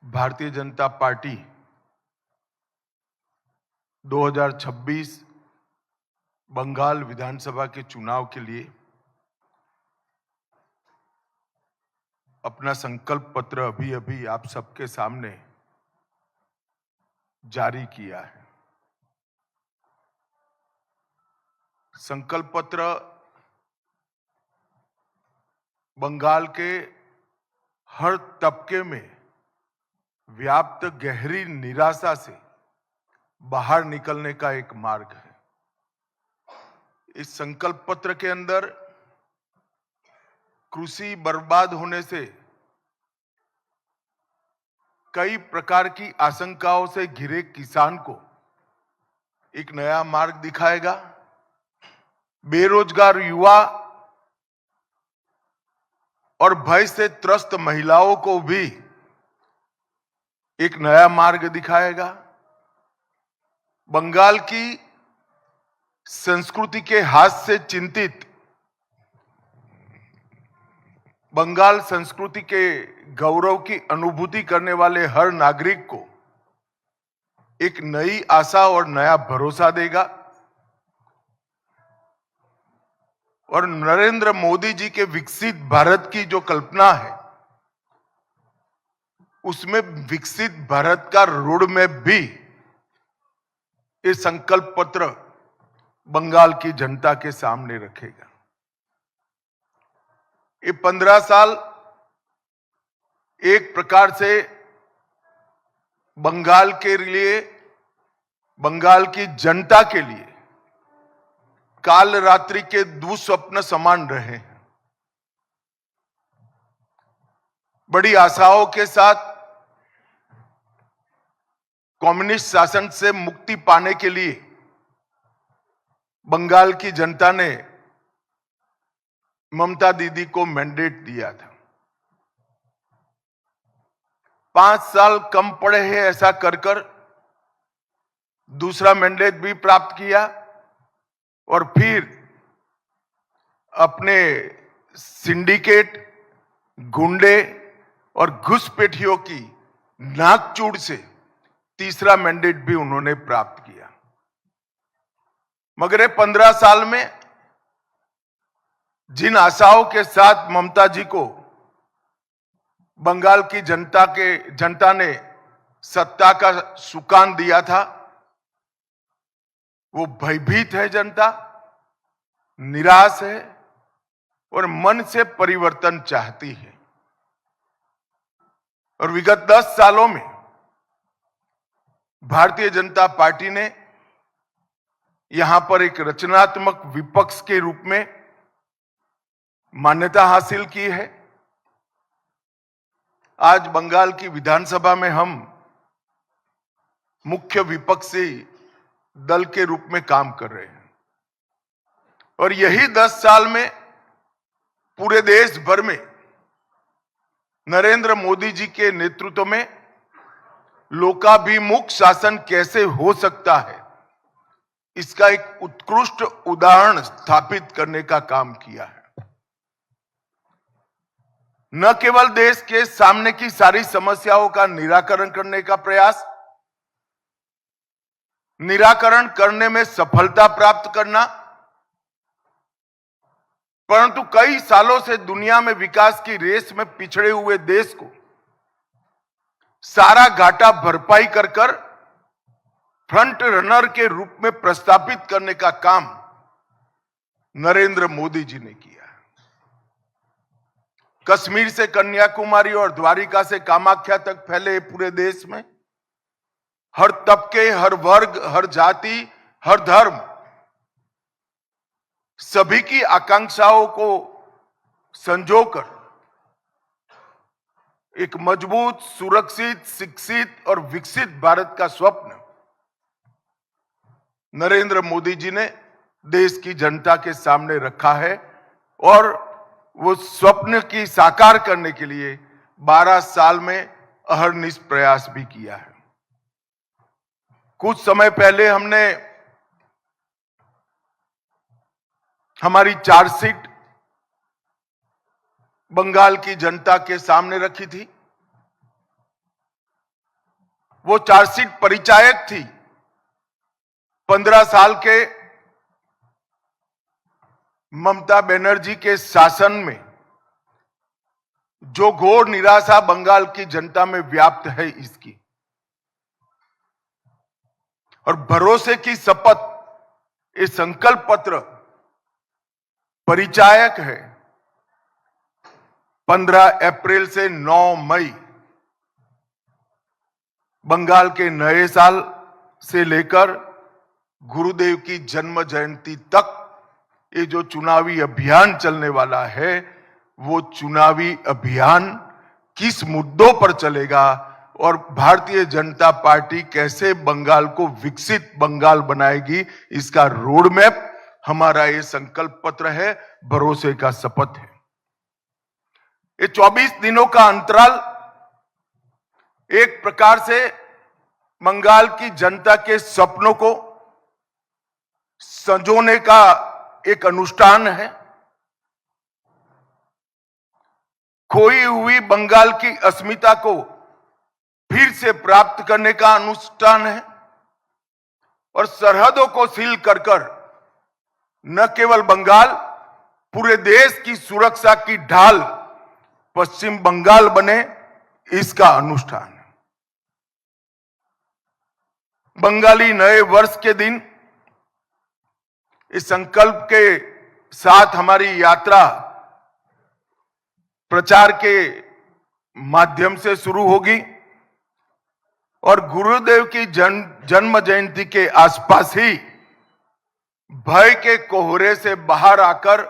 भारतीय जनता पार्टी 2026 बंगाल विधानसभा के चुनाव के लिए अपना संकल्प पत्र अभी अभी आप सबके सामने जारी किया है। संकल्प पत्र बंगाल के हर तबके में व्याप्त गहरी निराशा से बाहर निकलने का एक मार्ग है। इस संकल्प पत्र के अंदर कृषि बर्बाद होने से कई प्रकार की आशंकाओं से घिरे किसान को एक नया मार्ग दिखाएगा। बेरोजगार युवा और भय से त्रस्त महिलाओं को भी एक नया मार्ग दिखाएगा। बंगाल की संस्कृति के हाथ से चिंतित, बंगाल संस्कृति के गौरव की अनुभूति करने वाले हर नागरिक को एक नई आशा और नया भरोसा देगा। और नरेंद्र मोदी जी के विकसित भारत की जो कल्पना है, उसमें विकसित भारत का रोड मैप भी ये संकल्प पत्र बंगाल की जनता के सामने रखेगा। ये 15 साल एक प्रकार से बंगाल के लिए, बंगाल की जनता के लिए काल रात्रि के दुस्वप्न समान रहे हैं। बड़ी आशाओं के साथ कम्युनिस्ट शासन से मुक्ति पाने के लिए बंगाल की जनता ने ममता दीदी को मैंडेट दिया था। 5 साल कम पड़े हैं ऐसा कर कर दूसरा मैंडेट भी प्राप्त किया और फिर अपने सिंडिकेट, गुंडे और घुसपैठियों की नाकचूड़ से तीसरा मैंडेट भी उन्होंने प्राप्त किया। मगर 15 साल में जिन आशाओं के साथ ममता जी को बंगाल की जनता ने सत्ता का सुकान दिया था, वो भयभीत है जनता, निराश है और मन से परिवर्तन चाहती है। और विगत 10 सालों में भारतीय जनता पार्टी ने यहां पर एक रचनात्मक विपक्ष के रूप में मान्यता हासिल की है। आज बंगाल की विधानसभा में हम मुख्य विपक्षी दल के रूप में काम कर रहे हैं और यही 10 साल में पूरे देश भर में नरेंद्र मोदी जी के नेतृत्व में लोकाभिमुख शासन कैसे हो सकता है, इसका एक उत्कृष्ट उदाहरण स्थापित करने का काम किया है। न केवल देश के सामने की सारी समस्याओं का निराकरण करने का प्रयास, निराकरण करने में सफलता प्राप्त करना, परंतु कई सालों से दुनिया में विकास की रेस में पिछड़े हुए देश को सारा घाटा भरपाई कर कर फ्रंट रनर के रूप में प्रस्थापित करने का काम नरेंद्र मोदी जी ने किया। कश्मीर से कन्याकुमारी और द्वारिका से कामाख्या तक फैले पूरे देश में हर तबके, हर वर्ग, हर जाति, हर धर्म, सभी की आकांक्षाओं को संजोकर एक मजबूत, सुरक्षित, शिक्षित और विकसित भारत का स्वप्न नरेंद्र मोदी जी ने देश की जनता के सामने रखा है और वो स्वप्न की साकार करने के लिए 12 साल में अहरनिश प्रयास भी किया है। कुछ समय पहले हमने हमारी चार्जशीट बंगाल की जनता के सामने रखी थी। वो चार्जशीट परिचायक थी। 15 साल के ममता बनर्जी के शासन में जो घोर निराशा बंगाल की जनता में व्याप्त है इसकी, और भरोसे की शपथ, ये संकल्प पत्र परिचायक है। 15 अप्रैल से 9 मई बंगाल के नए साल से लेकर गुरुदेव की जन्म जयंती तक ये जो चुनावी अभियान चलने वाला है, वो चुनावी अभियान किस मुद्दों पर चलेगा और भारतीय जनता पार्टी कैसे बंगाल को विकसित बंगाल बनाएगी, इसका रोड मैप हमारा ये संकल्प पत्र है, भरोसे का शपथ है। ये 24 दिनों का अंतराल एक प्रकार से बंगाल की जनता के सपनों को संजोने का एक अनुष्ठान है। खोई हुई बंगाल की अस्मिता को फिर से प्राप्त करने का अनुष्ठान है, और सरहदों को सील कर न केवल बंगाल, पूरे देश की सुरक्षा की ढाल पश्चिम बंगाल बने, इसका अनुष्ठान है। बंगाली नए वर्ष के दिन इस संकल्प के साथ हमारी यात्रा प्रचार के माध्यम से शुरू होगी, और गुरुदेव की जन्म जयंती के आसपास ही भय के कोहरे से बाहर आकर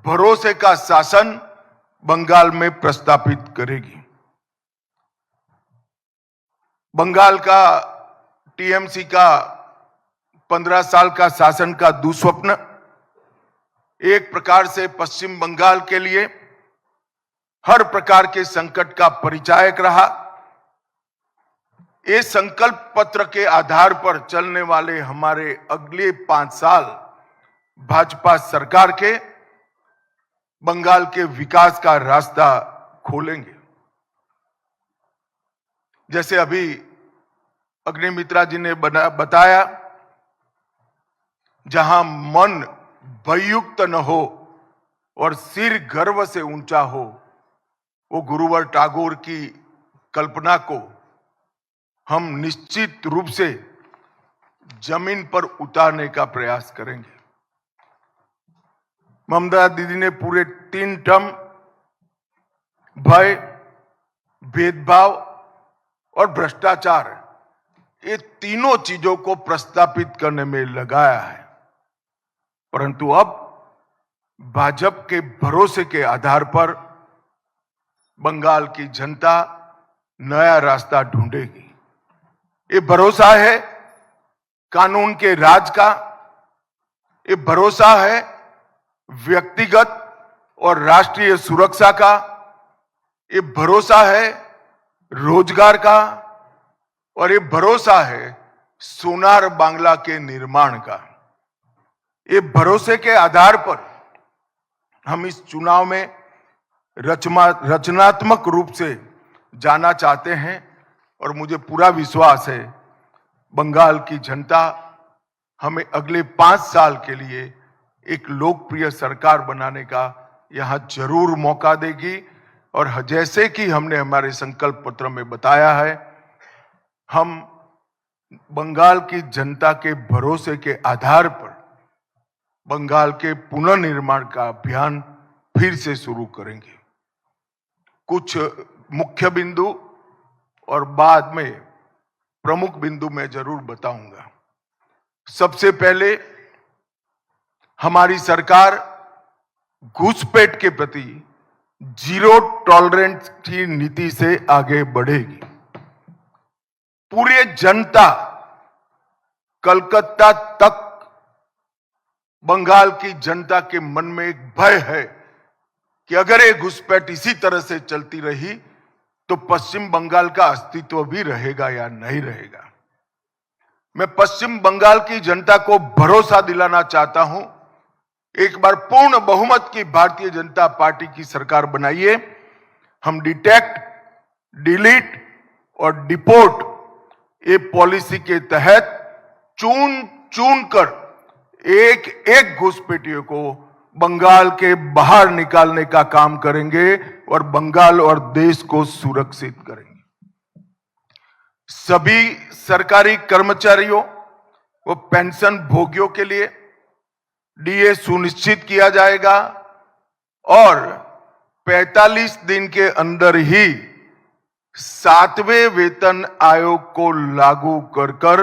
भरोसे का शासन बंगाल में प्रस्थापित करेगी। बंगाल का टीएमसी का 15 साल का शासन का दुस्वप्न एक प्रकार से पश्चिम बंगाल के लिए हर प्रकार के संकट का परिचायक रहा। इस संकल्प पत्र के आधार पर चलने वाले हमारे अगले 5 साल भाजपा सरकार के बंगाल के विकास का रास्ता खोलेंगे। जैसे अभी अग्निमित्रा जी ने बताया, जहां मन भययुक्त न हो और सिर गर्व से ऊंचा हो, वो गुरुवर टैगोर की कल्पना को हम निश्चित रूप से जमीन पर उतारने का प्रयास करेंगे। ममता दीदी ने पूरे 3 टर्म भय, भेदभाव और भ्रष्टाचार, ये तीनों चीजों को प्रस्तापित करने में लगाया है, परंतु अब भाजपा के भरोसे के आधार पर बंगाल की जनता नया रास्ता ढूंढेगी। ये भरोसा है कानून के राज का, ये भरोसा है व्यक्तिगत और राष्ट्रीय सुरक्षा का, ये भरोसा है रोजगार का, और ये भरोसा है सोनार बांग्ला के निर्माण का। ये भरोसे के आधार पर हम इस चुनाव में रचनात्मक रूप से जाना चाहते हैं, और मुझे पूरा विश्वास है बंगाल की जनता हमें अगले 5 साल के लिए एक लोकप्रिय सरकार बनाने का यहां जरूर मौका देगी। और जैसे कि हमने हमारे संकल्प पत्र में बताया है, हम बंगाल की जनता के भरोसे के आधार पर बंगाल के पुनर्निर्माण का अभियान फिर से शुरू करेंगे। कुछ मुख्य बिंदु और बाद में प्रमुख बिंदु मैं जरूर बताऊंगा। सबसे पहले, हमारी सरकार घुसपैठ के प्रति जीरो टॉलरेंस की नीति से आगे बढ़ेगी। पूरी जनता कलकत्ता तक बंगाल की जनता के मन में एक भय है कि अगर ये घुसपैठ इसी तरह से चलती रही तो पश्चिम बंगाल का अस्तित्व भी रहेगा या नहीं रहेगा। मैं पश्चिम बंगाल की जनता को भरोसा दिलाना चाहता हूं, एक बार पूर्ण बहुमत की भारतीय जनता पार्टी की सरकार बनाइए। हम डिटेक्ट, डिलीट और डिपोर्ट ये पॉलिसी के तहत चुन चुन कर एक एक घुसपैठियों को बंगाल के बाहर निकालने का काम करेंगे और बंगाल और देश को सुरक्षित करेंगे। सभी सरकारी कर्मचारियों व पेंशन भोगियों के लिए डीए सुनिश्चित किया जाएगा और 45 दिन के अंदर ही 7वें वेतन आयोग को लागू कर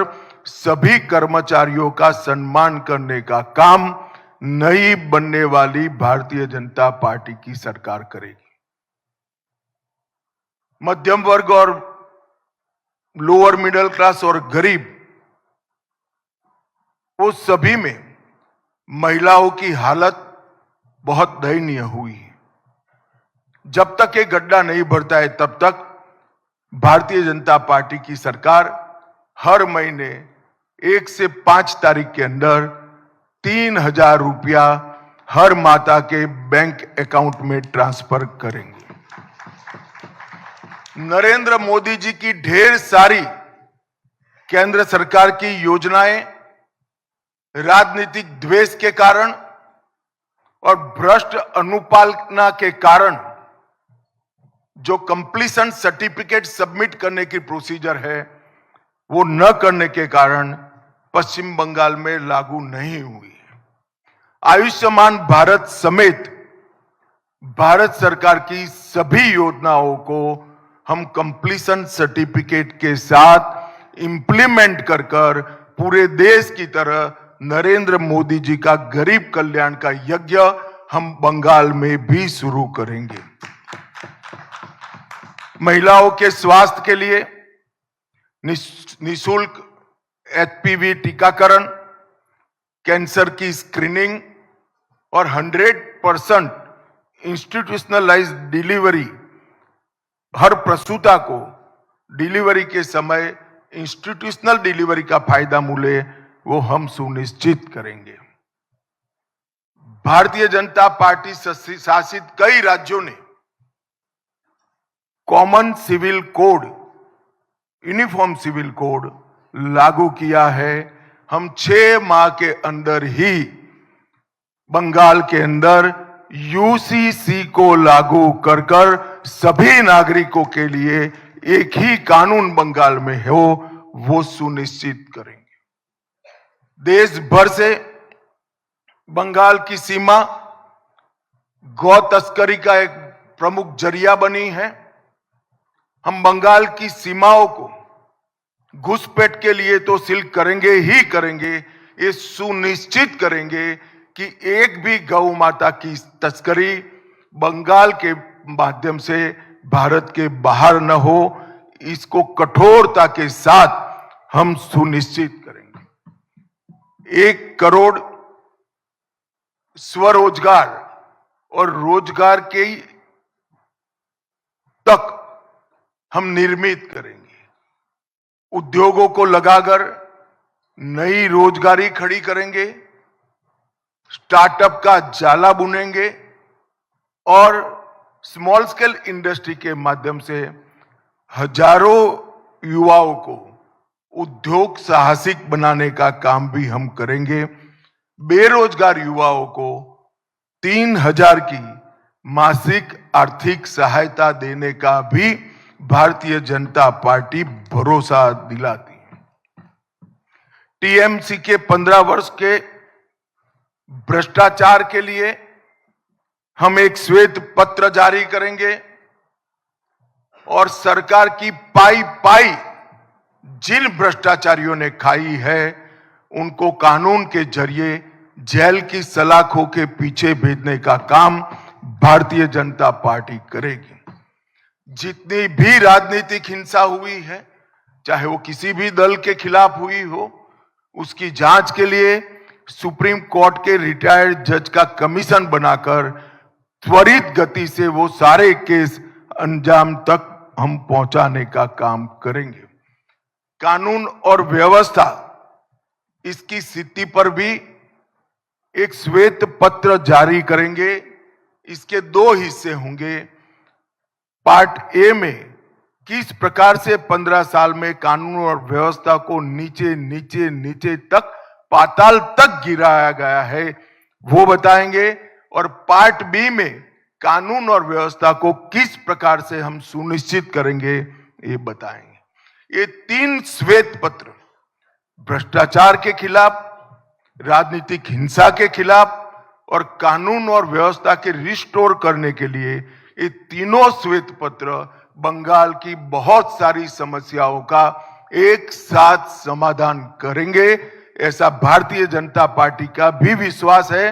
सभी कर्मचारियों का सम्मान करने का काम नई बनने वाली भारतीय जनता पार्टी की सरकार करेगी। मध्यम वर्ग और लोअर मिडिल क्लास और गरीब, वो सभी में महिलाओं की हालत बहुत दयनीय हुई है। जब तक ये गड्ढा नहीं भरता है तब तक भारतीय जनता पार्टी की सरकार हर महीने 1 से 5 तारीख के अंदर 3,000 रुपया हर माता के बैंक अकाउंट में ट्रांसफर करेंगे। नरेंद्र मोदी जी की ढेर सारी केंद्र सरकार की योजनाएं राजनीतिक द्वेष के कारण और भ्रष्ट अनुपालना के कारण जो कंप्लीशन सर्टिफिकेट सबमिट करने की प्रोसीजर है वो न करने के कारण पश्चिम बंगाल में लागू नहीं हुई है। आयुष्मान भारत समेत भारत सरकार की सभी योजनाओं को हम कंप्लीशन सर्टिफिकेट के साथ इंप्लीमेंट कर पूरे देश की तरह नरेंद्र मोदी जी का गरीब कल्याण का यज्ञ हम बंगाल में भी शुरू करेंगे। महिलाओं के स्वास्थ्य के लिए निशुल्क एचपीवी टीकाकरण, कैंसर की स्क्रीनिंग और 100% इंस्टीट्यूशनलाइज्ड डिलीवरी, हर प्रसूता को डिलीवरी के समय इंस्टीट्यूशनल डिलीवरी का फायदा मिले वो हम सुनिश्चित करेंगे। भारतीय जनता पार्टी शासित कई राज्यों ने common civil code, uniform civil code लागू किया है। हम 6 माह के अंदर ही बंगाल के अंदर यूसीसी को लागू कर सभी नागरिकों के लिए एक ही कानून बंगाल में हो वो सुनिश्चित करेंगे। देश भर से बंगाल की सीमा गौ तस्करी का एक प्रमुख जरिया बनी है। हम बंगाल की सीमाओं को घुसपैठ के लिए तो सील करेंगे ही करेंगे, ये सुनिश्चित करेंगे कि एक भी गौ माता की तस्करी बंगाल के माध्यम से भारत के बाहर न हो। इसको कठोरता के साथ हम सुनिश्चित करेंगे। 1 करोड़ स्वरोजगार और रोजगार के तक हम निर्मित करेंगे। उद्योगों को लगाकर नई रोजगारी खड़ी करेंगे, स्टार्टअप का जाला बुनेंगे और स्मॉल स्केल इंडस्ट्री के माध्यम से हजारों युवाओं को उद्योग साहसिक बनाने का काम भी हम करेंगे। बेरोजगार युवाओं को 3,000 की मासिक आर्थिक सहायता देने का भी भारतीय जनता पार्टी भरोसा दिलाती है। टीएमसी के 15 वर्ष के भ्रष्टाचार के लिए हम एक श्वेत पत्र जारी करेंगे और सरकार की पाई जिन भ्रष्टाचारियों ने खाई है उनको कानून के जरिए जेल की सलाखों के पीछे भेजने का काम भारतीय जनता पार्टी करेगी। जितनी भी राजनीतिक हिंसा हुई है, चाहे वो किसी भी दल के खिलाफ हुई हो, उसकी जांच के लिए सुप्रीम कोर्ट के रिटायर्ड जज का कमीशन बनाकर त्वरित गति से वो सारे केस अंजाम तक हम पहुंचाने का काम करेंगे। कानून और व्यवस्था इसकी स्थिति पर भी एक श्वेत पत्र जारी करेंगे। इसके 2 हिस्से होंगे। पार्ट ए में किस प्रकार से 15 साल में कानून और व्यवस्था को नीचे नीचे नीचे तक पाताल तक गिराया गया है वो बताएंगे, और पार्ट बी में कानून और व्यवस्था को किस प्रकार से हम सुनिश्चित करेंगे ये बताएंगे। ये 3 श्वेत पत्र भ्रष्टाचार के खिलाफ, राजनीतिक हिंसा के खिलाफ और कानून और व्यवस्था के रिस्टोर करने के लिए, ये तीनों श्वेत पत्र बंगाल की बहुत सारी समस्याओं का एक साथ समाधान करेंगे, ऐसा भारतीय जनता पार्टी का भी विश्वास है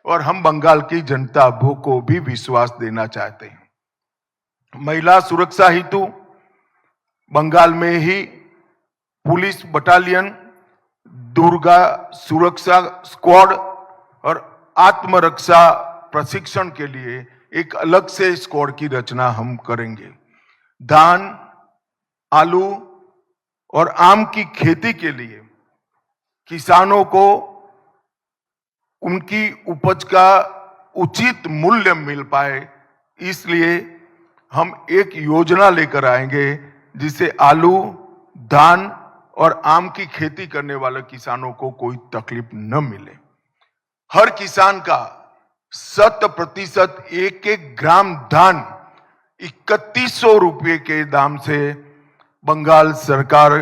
और हम बंगाल की जनता को भी विश्वास देना चाहते हैं। महिला सुरक्षा हेतु बंगाल में ही पुलिस बटालियन, दुर्गा सुरक्षा स्क्वाड और आत्मरक्षा प्रशिक्षण के लिए एक अलग से स्क्वाड की रचना हम करेंगे। धान, आलू और आम की खेती के लिए किसानों को उनकी उपज का उचित मूल्य मिल पाए, इसलिए हम एक योजना लेकर आएंगे जिससे आलू, धान और आम की खेती करने वाले किसानों को कोई तकलीफ न मिले। हर किसान का 100% एक ग्राम धान 3100 रुपये के दाम से बंगाल सरकार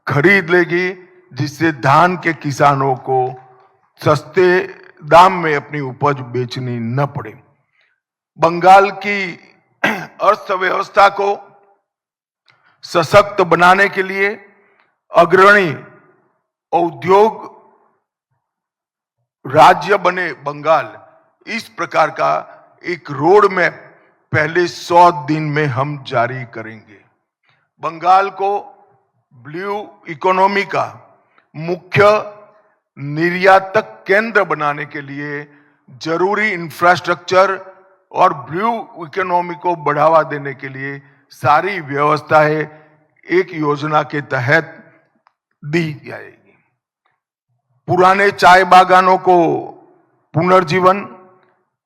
खरीद लेगी, जिससे धान के किसानों को सस्ते दाम में अपनी उपज बेचनी न पड़े। बंगाल की अर्थव्यवस्था को सशक्त बनाने के लिए अग्रणी औद्योग राज्य बने बंगाल, इस प्रकार का एक रोड मैप पहले 100 दिन में हम जारी करेंगे। बंगाल को ब्लू इकोनॉमी का मुख्य निर्यातक केंद्र बनाने के लिए जरूरी इंफ्रास्ट्रक्चर और ब्लू इकोनॉमी को बढ़ावा देने के लिए सारी व्यवस्थाएं एक योजना के तहत दी जाएगी। पुराने चाय बागानों को पुनर्जीवन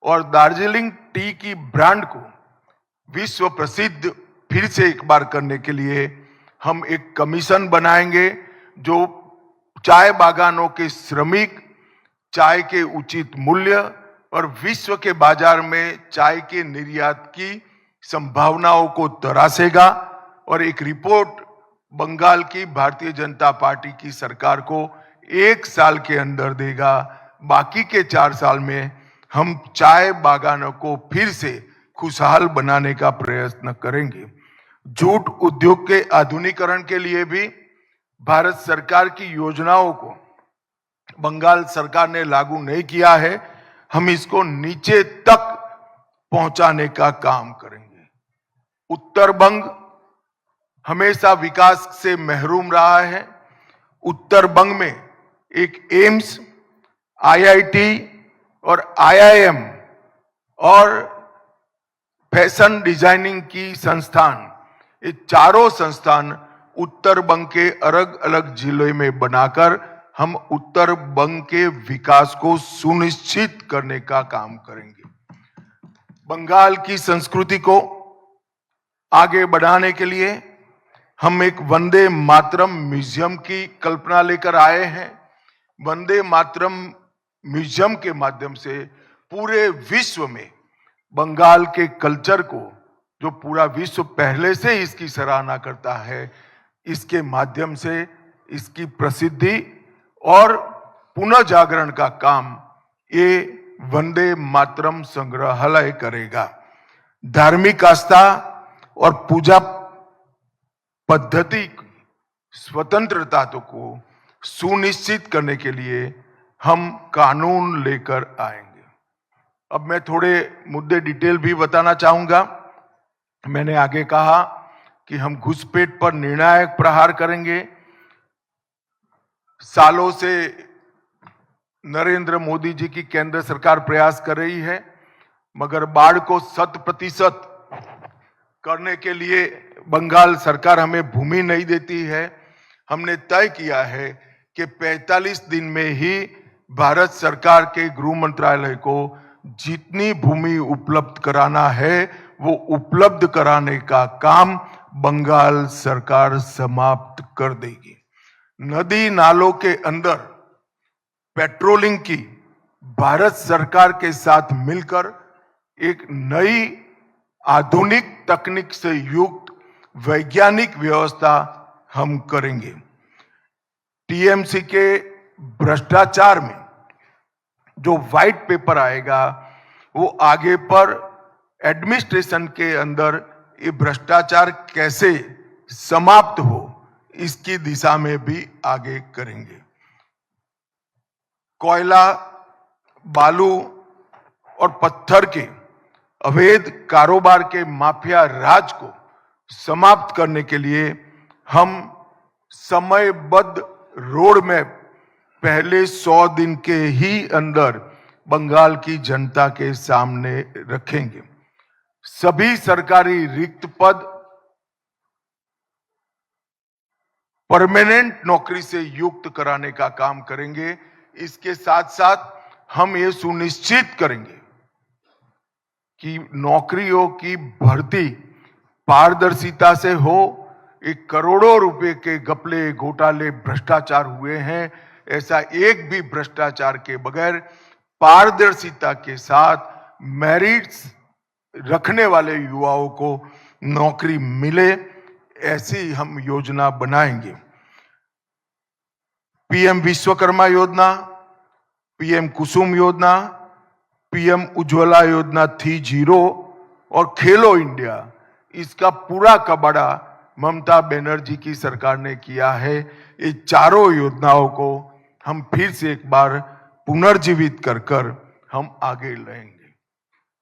और दार्जिलिंग टी की ब्रांड को विश्व प्रसिद्ध फिर से एक बार करने के लिए हम एक कमीशन बनाएंगे जो चाय बागानों के श्रमिक, चाय के उचित मूल्य और विश्व के बाजार में चाय के निर्यात की संभावनाओं को तरासेगा, और एक रिपोर्ट बंगाल की भारतीय जनता पार्टी की सरकार को 1 साल के अंदर देगा। बाकी के 4 साल में हम चाय बागानों को फिर से खुशहाल बनाने का प्रयत्न करेंगे। जूट उद्योग के आधुनिकीकरण के लिए भी भारत सरकार की योजनाओं को बंगाल सरकार ने लागू नहीं किया है, हम इसको नीचे तक पहुंचाने का काम करेंगे। उत्तर बंग हमेशा विकास से महरूम रहा है। उत्तर बंग में एक एम्स, आईआईटी और आईआईएम और फैशन डिजाइनिंग की संस्थान, ये चारों संस्थान उत्तर बंग के अलग अलग जिलों में बनाकर हम उत्तर बंग के विकास को सुनिश्चित करने का काम करेंगे। बंगाल की संस्कृति को आगे बढ़ाने के लिए हम एक वंदे मातरम म्यूजियम की कल्पना लेकर आए हैं। वंदे मातरम म्यूजियम के माध्यम से पूरे विश्व में बंगाल के कल्चर को, जो पूरा विश्व पहले से इसकी सराहना करता है, इसके माध्यम से इसकी प्रसिद्धि और पुनः जागरण का काम ये वंदे मातरम संग्रहालय करेगा। धार्मिक आस्था और पूजा पद्धति की स्वतंत्रता को सुनिश्चित करने के लिए हम कानून लेकर आएंगे। अब मैं थोड़े मुद्दे डिटेल भी बताना चाहूंगा। मैंने आगे कहा कि हम घुसपैठ पर निर्णायक प्रहार करेंगे। सालों से नरेंद्र मोदी जी की केंद्र सरकार प्रयास कर रही है, मगर बाढ़ को 100% करने के लिए बंगाल सरकार हमें भूमि नहीं देती है। हमने तय किया है कि 45 दिन में ही भारत सरकार के गृह मंत्रालय को जितनी भूमि उपलब्ध कराना है वो उपलब्ध कराने का काम बंगाल सरकार समाप्त कर देगी। नदी नालों के अंदर पेट्रोलिंग की भारत सरकार के साथ मिलकर एक नई आधुनिक तकनीक से युक्त वैज्ञानिक व्यवस्था हम करेंगे। टीएमसी के भ्रष्टाचार में जो व्हाइट पेपर आएगा वो आगे पर एडमिनिस्ट्रेशन के अंदर ये भ्रष्टाचार कैसे समाप्त हो इसकी दिशा में भी आगे करेंगे। कोयला, बालू और पत्थर के अवैध कारोबार के माफिया राज को समाप्त करने के लिए हम समयबद्ध रोड मैप पहले 100 दिन के ही अंदर बंगाल की जनता के सामने रखेंगे। सभी सरकारी रिक्त पद परमानेंट नौकरी से युक्त कराने का काम करेंगे। इसके साथ साथ हम ये सुनिश्चित करेंगे कि नौकरियों की भर्ती पारदर्शिता से हो। एक करोड़ों रुपए के घपले, घोटाले, भ्रष्टाचार हुए हैं, ऐसा एक भी भ्रष्टाचार के बगैर पारदर्शिता के साथ मेरिट्स रखने वाले युवाओं को नौकरी मिले, ऐसी हम योजना बनाएंगे। पीएम विश्वकर्मा योजना, पीएम कुसुम योजना, पीएम उज्ज्वला योजना 3.0 और खेलो इंडिया, इसका पूरा कबाड़ा ममता बनर्जी की सरकार ने किया है। ये चारों योजनाओं को हम फिर से एक बार पुनर्जीवित कर कर हम आगे लाएंगे।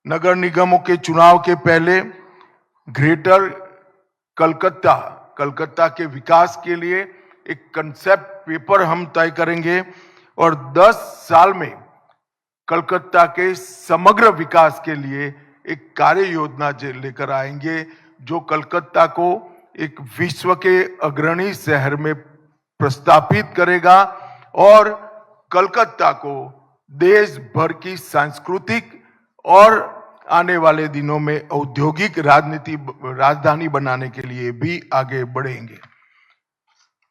नगर निगमों के चुनाव के पहले ग्रेटर कलकत्ता के विकास के लिए एक कंसेप्ट पेपर हम तय करेंगे और 10 साल में कलकत्ता के समग्र विकास के लिए एक कार्य योजना लेकर आएंगे जो कलकत्ता को एक विश्व के अग्रणी शहर में प्रस्तापित करेगा और कलकत्ता को देश भर की सांस्कृतिक और आने वाले दिनों में औद्योगिक राजधानी बनाने के लिए भी आगे बढ़ेंगे।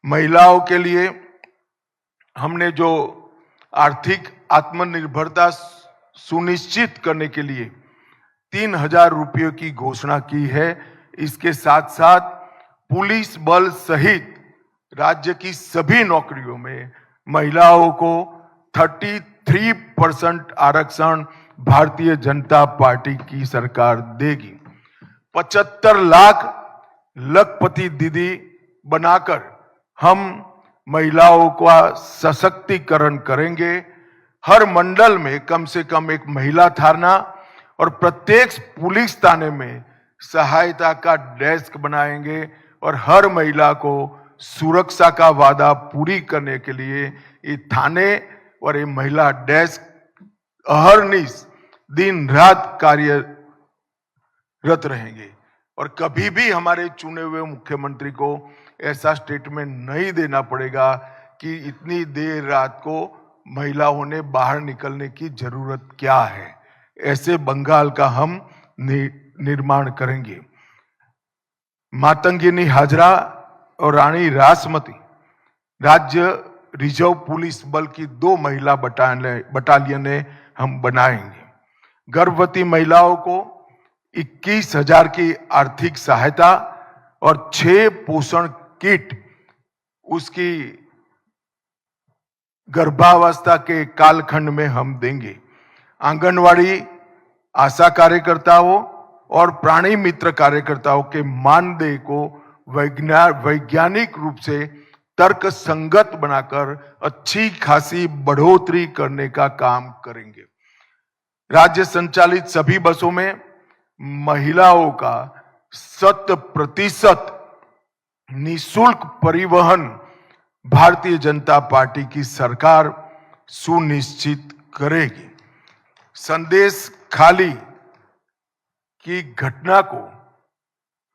महिलाओं के लिए हमने जो आर्थिक आत्मनिर्भरता सुनिश्चित करने के लिए 3,000 रुपये की घोषणा की है। इसके साथ साथ पुलिस बल सहित राज्य की सभी नौकरियों में महिलाओं को 33% आरक्षण भारतीय जनता पार्टी की सरकार देगी। 75 लाख लखपति दीदी बनाकर हम महिलाओं का सशक्तिकरण करेंगे। हर मंडल में कम से कम एक महिला थाना और प्रत्येक पुलिस थाने में सहायता का डेस्क बनाएंगे और हर महिला को सुरक्षा का वादा पूरी करने के लिए ये थाने और ये महिला डेस्क अहर्निश दिन रात कार्यरत रहेंगे और कभी भी हमारे चुने हुए मुख्यमंत्री को ऐसा स्टेटमेंट नहीं देना पड़ेगा कि इतनी देर रात को महिलाओं ने बाहर निकलने की जरूरत क्या है। ऐसे बंगाल का हम निर्माण करेंगे। मातंगिनी हाजरा और रानी रासमती राज्य रिजर्व पुलिस बल की 2 महिला बटालियनें हम बनाएंगे। गर्भवती महिलाओं को 21,000 की आर्थिक सहायता और 6 पोषण किट उसकी गर्भावस्था के कालखंड में हम देंगे। आंगनवाड़ी आशा कार्यकर्ताओं और प्राणी मित्र कार्यकर्ताओं के मानदेय को वैज्ञानिक रूप से तर्क संगत बनाकर अच्छी खासी बढ़ोतरी करने का काम करेंगे। राज्य संचालित सभी बसों में महिलाओं का 100% निःशुल्क परिवहन भारतीय जनता पार्टी की सरकार सुनिश्चित करेगी। संदेश खाली की घटना को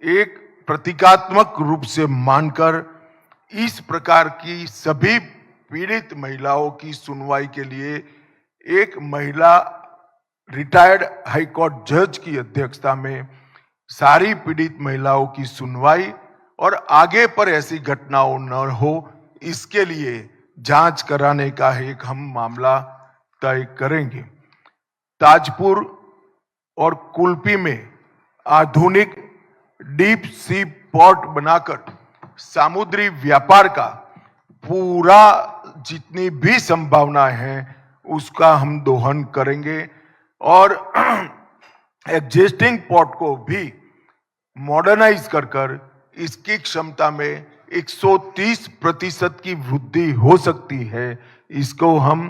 एक प्रतीकात्मक रूप से मानकर इस प्रकार की सभी पीड़ित महिलाओं की सुनवाई के लिए एक महिला रिटायर्ड हाईकोर्ट जज की अध्यक्षता में सारी पीड़ित महिलाओं की सुनवाई और आगे पर ऐसी घटनाओं न हो, इसके लिए जांच कराने का एक हम मामला तय करेंगे। ताजपुर और कुल्पी में आधुनिक डीप सी पोर्ट बनाकर समुद्री व्यापार का पूरा जितनी भी संभावना है उसका हम दोहन करेंगे और एग्जिस्टिंग पोर्ट को भी मॉडर्नाइज कर इसकी क्षमता में 130% की वृद्धि हो सकती है, इसको हम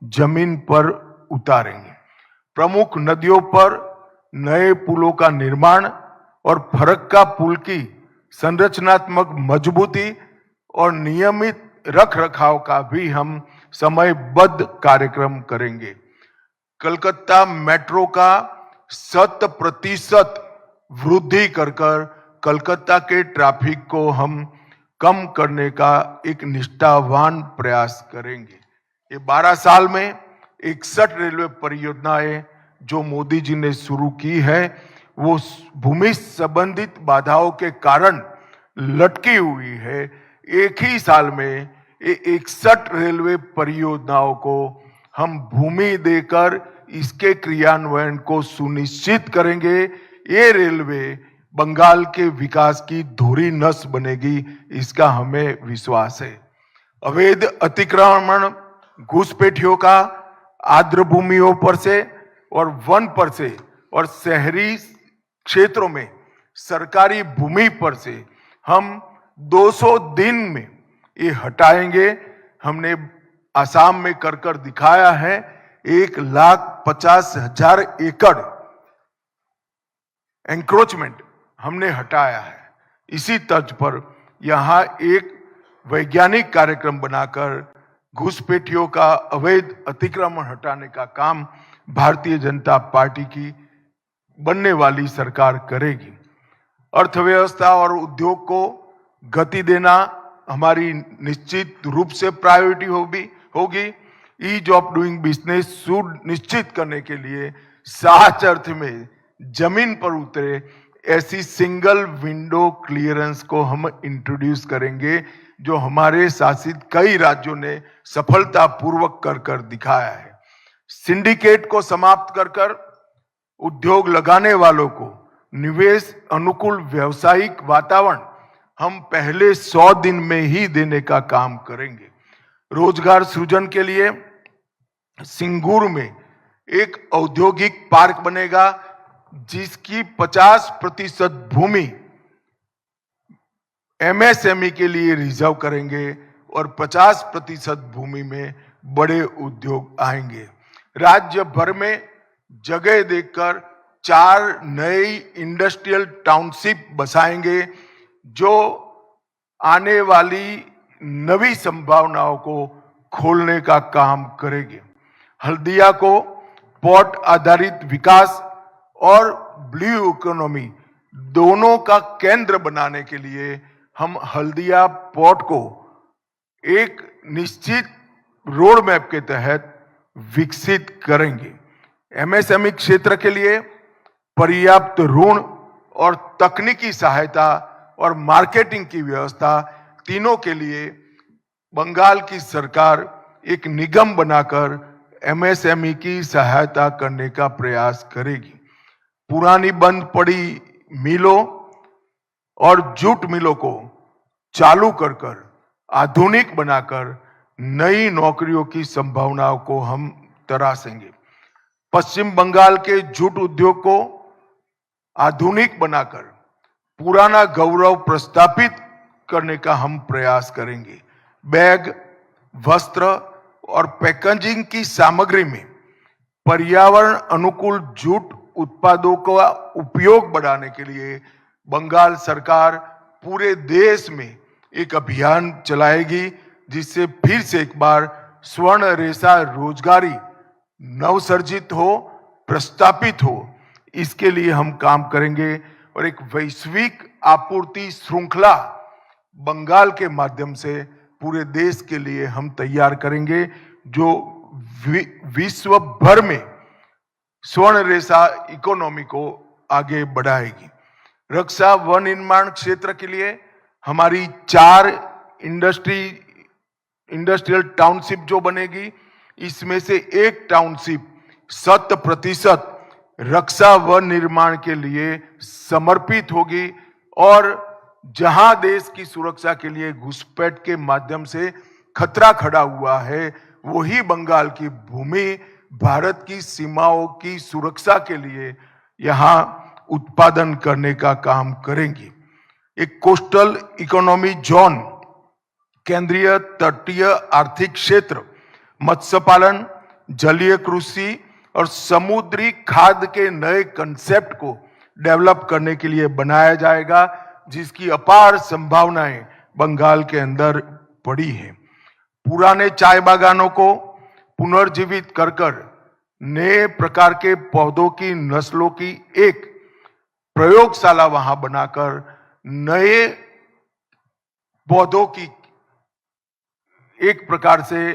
जमीन पर उतारेंगे। प्रमुख नदियों पर नए पुलों का निर्माण और फरक्का पुल की संरचनात्मक मजबूती और नियमित रख रखाव का भी हम समयबद्ध कार्यक्रम करेंगे। कलकत्ता मेट्रो का 100% वृद्धि कर कलकत्ता के ट्रैफिक को हम कम करने का एक निष्ठावान प्रयास करेंगे। ये 12 साल में 61 रेलवे परियोजनाएं जो मोदी जी ने शुरू की है वो भूमि संबंधित बाधाओं के कारण लटकी हुई है। एक ही साल में 61 रेलवे परियोजनाओं को हम भूमि देकर इसके क्रियान्वयन को सुनिश्चित करेंगे। ये रेलवे बंगाल के विकास की धुरी नस बनेगी, इसका हमें विश्वास है। अवैध अतिक्रमण घुसपैठियों का आर्द्र भूमियों पर से और वन पर से और शहरी क्षेत्रों में सरकारी भूमि पर से हम 200 दिन में ये हटाएंगे। हमने आसाम में कर दिखाया है। 1,50,000 एकड़ एंक्रोचमेंट हमने हटाया है। इसी तर्ज पर यहां एक वैज्ञानिक कार्यक्रम बनाकर घुसपैठियों का अवैध अतिक्रमण हटाने का काम भारतीय जनता पार्टी की बनने वाली सरकार करेगी। अर्थव्यवस्था और उद्योग को गति देना हमारी निश्चित रूप से प्रायोरिटी होगी। ईज ऑफ डूइंग बिजनेस सुनिश्चित करने के लिए सच अर्थ में जमीन पर उतरे ऐसी सिंगल विंडो क्लियरेंस को हम इंट्रोड्यूस करेंगे, जो हमारे शासित कई राज्यों ने सफलतापूर्वक कर दिखाया है। सिंडिकेट को समाप्त कर उद्योग लगाने वालों को निवेश अनुकूल व्यावसायिक वातावरण हम पहले 100 दिन में ही देने का काम करेंगे। रोजगार सृजन के लिए सिंगूर में एक औद्योगिक पार्क बनेगा जिसकी 50% भूमि एमएसएमई के लिए रिजर्व करेंगे और 50% भूमि में बड़े उद्योग आएंगे। राज्य भर में जगह देखकर 4 नई इंडस्ट्रियल टाउनशिप बसाएंगे जो आने वाली नवी संभावनाओं को खोलने का काम करेंगे। हल्दिया को पोर्ट आधारित विकास और ब्लू इकोनॉमी दोनों का केंद्र बनाने के लिए हम हल्दिया पोर्ट को एक निश्चित रोड मैप के तहत विकसित करेंगे। एमएसएमई क्षेत्र के लिए पर्याप्त ऋण और तकनीकी सहायता और मार्केटिंग की व्यवस्था तीनों के लिए बंगाल की सरकार एक निगम बनाकर एमएसएमई की सहायता करने का प्रयास करेगी। पुरानी बंद पड़ी मिलों और जूट मिलों को चालू कर आधुनिक बनाकर नई नौकरियों की संभावनाओं को हम तराशेंगे। पश्चिम बंगाल के जूट उद्योग को आधुनिक बनाकर पुराना गौरव प्रस्थापित करने का हम प्रयास करेंगे। बैग, वस्त्र और पैकेजिंग की सामग्री में पर्यावरण अनुकूल जूट उत्पादों का उपयोग बढ़ाने के लिए बंगाल सरकार पूरे देश में एक अभियान चलाएगी जिससे फिर से एक बार स्वर्ण रेशा रोजगारी नवसर्जित हो, प्रस्तापित हो। इसके लिए हम काम करेंगे और एक वैश्विक आपूर्ति श्रृंखला बंगाल के माध्यम से पूरे देश के लिए हम तैयार करेंगे जो विश्व भर में स्वर्ण रेशा इकोनॉमी को आगे बढ़ाएगी। रक्षा व निर्माण क्षेत्र के लिए हमारी 4 इंडस्ट्रियल टाउनशिप जो बनेगी, इसमें से एक टाउनशिप 100% रक्षा व निर्माण के लिए समर्पित होगी और जहां देश की सुरक्षा के लिए घुसपैठ के माध्यम से खतरा खड़ा हुआ है, वही बंगाल की भूमि भारत की सीमाओं की सुरक्षा के लिए यहां उत्पादन करने का काम करेंगी। एक कोस्टल इकोनॉमी जोन, केंद्रीय तटीय आर्थिक क्षेत्र, मत्स्य पालन, जलीय कृषि और समुद्री खाद्य के नए कंसेप्ट को डेवलप करने के लिए बनाया जाएगा, जिसकी अपार संभावनाएं बंगाल के अंदर पड़ी हैं। पुराने चाय बागानों को पुनर्जीवित कर नए प्रकार के पौधों की नस्लों की एक प्रयोगशाला वहां बनाकर नए पौधों की एक प्रकार से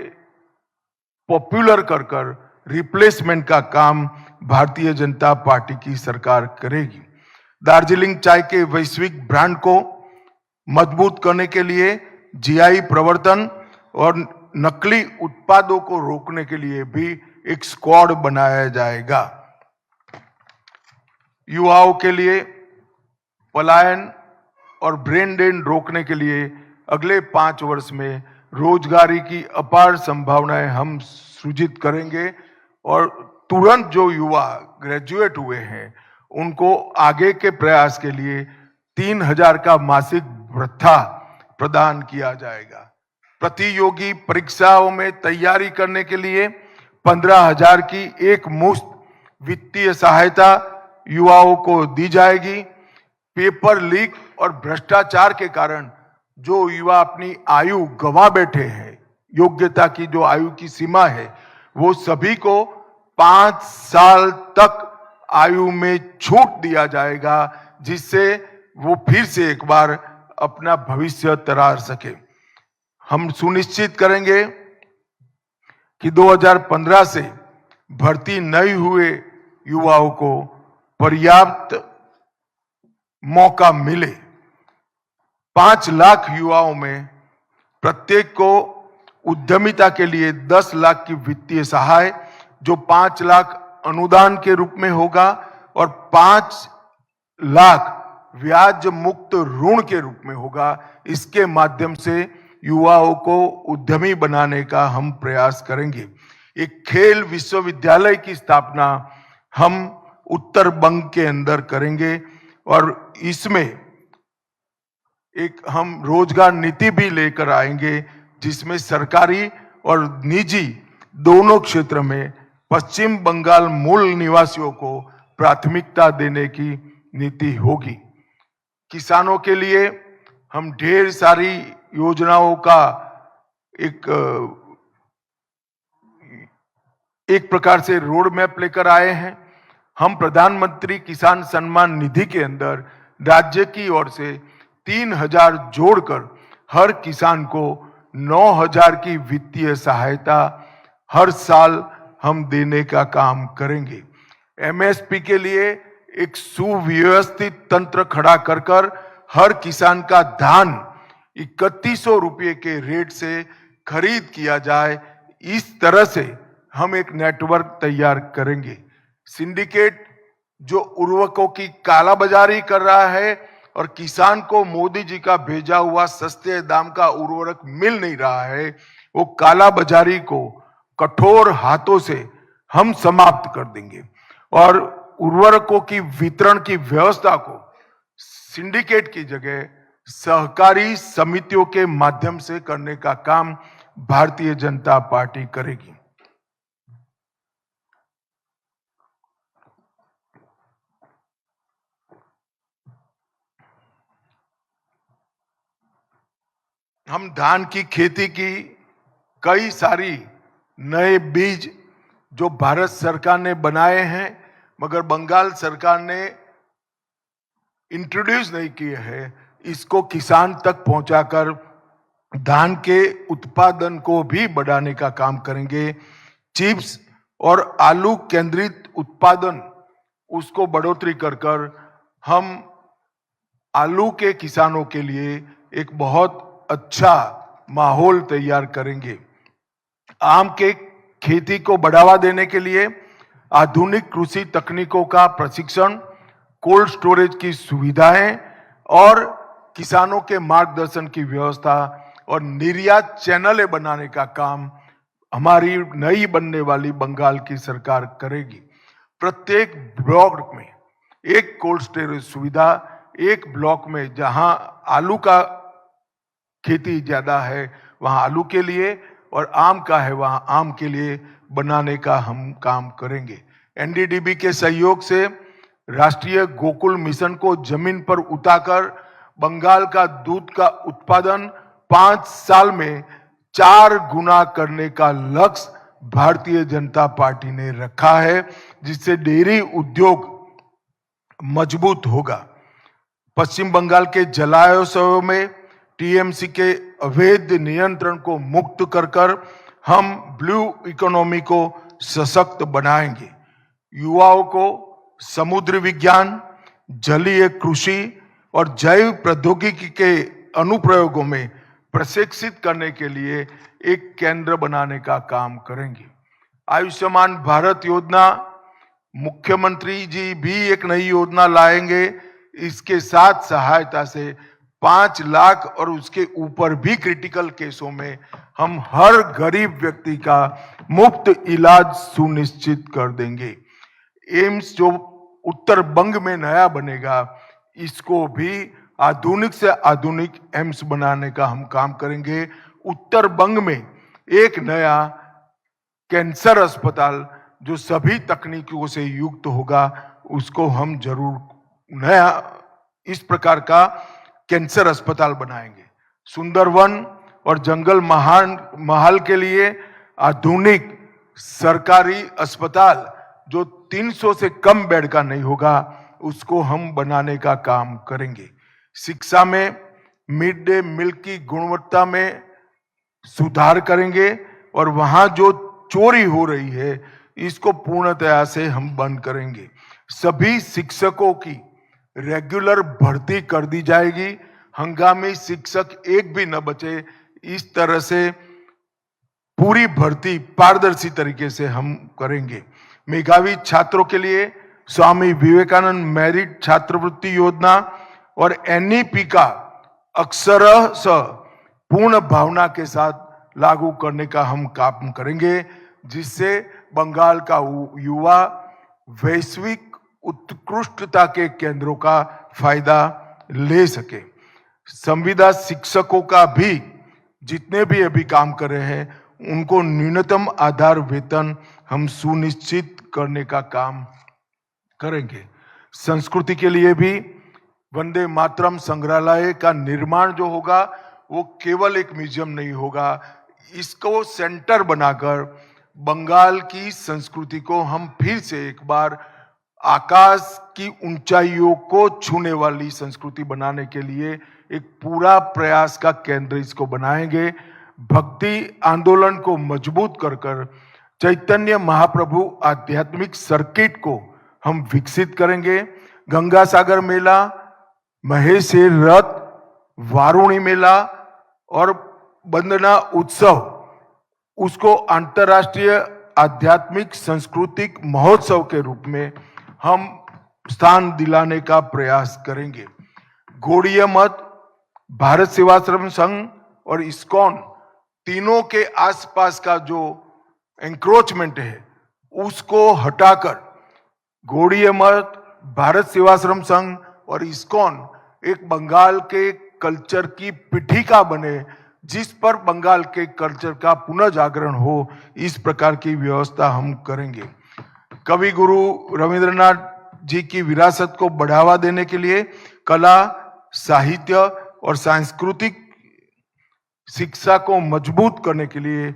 पॉपुलर कर रिप्लेसमेंट का काम भारतीय जनता पार्टी की सरकार करेगी। दार्जिलिंग चाय के वैश्विक ब्रांड को मजबूत करने के लिए जीआई प्रवर्तन और नकली उत्पादों को रोकने के लिए भी एक स्क्वाड बनाया जाएगा। युवाओं के लिए पलायन और ब्रेन ड्रेन रोकने के लिए अगले 5 वर्ष में रोजगारी की अपार संभावनाएं हम सृजित करेंगे और तुरंत जो युवा ग्रेजुएट हुए हैं उनको आगे के प्रयास के लिए 3000 का मासिक भत्ता प्रदान किया जाएगा। प्रतियोगी परीक्षाओं में तैयारी करने के लिए 15,000 की एक मुफ्त वित्तीय सहायता युवाओं को दी जाएगी। पेपर लीक और भ्रष्टाचार के कारण जो युवा अपनी आयु गंवा बैठे हैं, योग्यता की जो आयु की सीमा है, वो सभी को 5 साल तक आयु में छूट दिया जाएगा, जिससे वो फिर से एक बार अपना भविष्य तरार सके। हम सुनिश्चित करेंगे कि 2015 से भर्ती नहीं हुए युवाओं को पर्याप्त मौका मिले। 5 लाख युवाओं में प्रत्येक को उद्यमिता के लिए 10 लाख की वित्तीय सहाय, जो 5 लाख अनुदान के रूप में होगा और 5 लाख ब्याज मुक्त ऋण के रूप में होगा। इसके माध्यम से युवाओं को उद्यमी बनाने का हम प्रयास करेंगे। एक खेल विश्वविद्यालय की स्थापना हम उत्तर बंग के अंदर करेंगे और इसमें एक हम रोजगार नीति भी लेकर आएंगे, जिसमें सरकारी और निजी दोनों क्षेत्र में पश्चिम बंगाल मूल निवासियों को प्राथमिकता देने की नीति होगी। किसानों के लिए हम ढेर सारी योजनाओं का एक प्रकार से रोड मैप लेकर आए हैं। हम प्रधानमंत्री किसान सम्मान निधि के अंदर राज्य की ओर से 3,000 जोड़कर हर किसान को 9,000 की वित्तीय सहायता हर साल हम देने का काम करेंगे। एमएसपी के लिए एक सुव्यवस्थित तंत्र खड़ा कर हर किसान का धान 3100 रुपये के रेट से खरीद किया जाए। इस तरह से हम एक नेटवर्क तैयार करेंगे। सिंडिकेट जो उर्वरकों की कालाबाजारी कर रहा है और किसान को मोदी जी का भेजा हुआ सस्ते दाम का उर्वरक मिल नहीं रहा है, वो कालाबाजारी को कठोर हाथों से हम समाप्त कर देंगे और उर्वरकों की वितरण की व्यवस्था को सिंडिकेट की जगह सहकारी समितियों के माध्यम से करने का काम भारतीय जनता पार्टी करेगी। हम धान की खेती की कई सारी नए बीज जो भारत सरकार ने बनाए हैं मगर बंगाल सरकार ने इंट्रोड्यूस नहीं किए हैं, इसको किसान तक पहुंचाकर धान के उत्पादन को भी बढ़ाने का काम करेंगे। चिप्स और आलू केंद्रित उत्पादन उसको बढ़ोतरी कर हम आलू के किसानों के लिए एक बहुत अच्छा माहौल तैयार करेंगे। आम के खेती को बढ़ावा देने के लिए आधुनिक कृषि तकनीकों का प्रशिक्षण, कोल्ड स्टोरेज की सुविधाएं और किसानों के मार्गदर्शन की व्यवस्था और निर्यात चैनलें बनाने का काम हमारी नई बनने वाली बंगाल की सरकार करेगी। प्रत्येक ब्लॉक में एक कोल्ड स्टोरेज सुविधा, एक ब्लॉक में जहां आलू का खेती ज्यादा है वहां आलू के लिए और आम का है वहां आम के लिए बनाने का हम काम करेंगे। एनडीडीबी के सहयोग से राष्ट्रीय गोकुल मिशन को जमीन पर उतारकर बंगाल का दूध का उत्पादन 5 साल में 4 गुना करने का लक्ष्य भारतीय जनता पार्टी ने रखा है, जिससे डेयरी उद्योग मजबूत होगा। पश्चिम बंगाल के जलाशयों में टीएमसी के अवैध नियंत्रण को मुक्त कर हम ब्लू इकोनॉमी को सशक्त बनाएंगे। युवाओं को समुद्र विज्ञान, जलीय कृषि और जैव प्रौद्योगिकी के अनुप्रयोगों में प्रशिक्षित करने के लिए एक केंद्र बनाने का काम करेंगे। आयुष्मान भारत योजना, मुख्यमंत्री जी भी एक नई योजना लाएंगे। इसके साथ सहायता से 5 लाख और उसके ऊपर भी क्रिटिकल केसों में हम हर गरीब व्यक्ति का मुफ्त इलाज सुनिश्चित कर देंगे। एम्स जो उत्तर बंग में नया बनेगा, इसको भी आधुनिक से आधुनिक एम्स बनाने का हम काम करेंगे। उत्तर बंग में एक नया कैंसर अस्पताल जो सभी तकनीकों से युक्त होगा, उसको हम जरूर नया इस प्रकार का कैंसर अस्पताल बनाएंगे। सुंदरवन और जंगल महल के लिए आधुनिक सरकारी अस्पताल जो 300 से कम बेड का नहीं होगा, उसको हम बनाने का काम करेंगे। शिक्षा में मिड डे मील की गुणवत्ता में सुधार करेंगे और वहां जो चोरी हो रही है इसको पूर्णतया से हम बंद करेंगे। सभी शिक्षकों की रेगुलर भर्ती कर दी जाएगी, हंगामी शिक्षक एक भी न बचे। इस तरह से पूरी भर्ती पारदर्शी तरीके से हम करेंगे। मेधावी छात्रों के लिए स्वामी विवेकानंद मेरिट छात्रवृत्ति योजना और एनईपी का अक्षरशः पूर्ण भावना के साथ लागू करने का हम काम करेंगे, जिससे बंगाल का युवा वैश्विक उत्कृष्टता के केंद्रों का फायदा ले सके। संविदा शिक्षकों का भी जितने भी अभी काम कर रहे हैं उनको न्यूनतम आधार वेतन हम सुनिश्चित करने का काम करेंगे। संस्कृति के लिए भी वंदे मातरम संग्रहालय का निर्माण जो होगा वो केवल एक म्यूजियम नहीं होगा, इसको सेंटर बनाकर बंगाल की संस्कृति को हम फिर से एक बार आकाश की ऊंचाइयों को छूने वाली संस्कृति बनाने के लिए एक पूरा प्रयास का केंद्र इसको बनाएंगे। भक्ति आंदोलन को मजबूत कर चैतन्य महाप्रभु आध्यात्मिक सर्किट को हम विकसित करेंगे। गंगा सागर मेला, महेश रथ, वारुणी मेला और वंदना उत्सव उसको अंतर्राष्ट्रीय आध्यात्मिक सांस्कृतिक महोत्सव के रूप में हम स्थान दिलाने का प्रयास करेंगे। गौड़ीय मठ, भारत सेवाश्रम संघ और इस्कॉन तीनों के आसपास का जो एंक्रोचमेंट है उसको हटाकर गौड़ीय मठ, भारत सेवाश्रम संघ और इस्कॉन एक बंगाल के कल्चर की पीठिका बने, जिस पर बंगाल के कल्चर का पुनः जागरण हो, इस प्रकार की व्यवस्था हम करेंगे। कवि गुरु रविंद्रनाथ जी की विरासत को बढ़ावा देने के लिए कला, साहित्य और सांस्कृतिक शिक्षा को मजबूत करने के लिए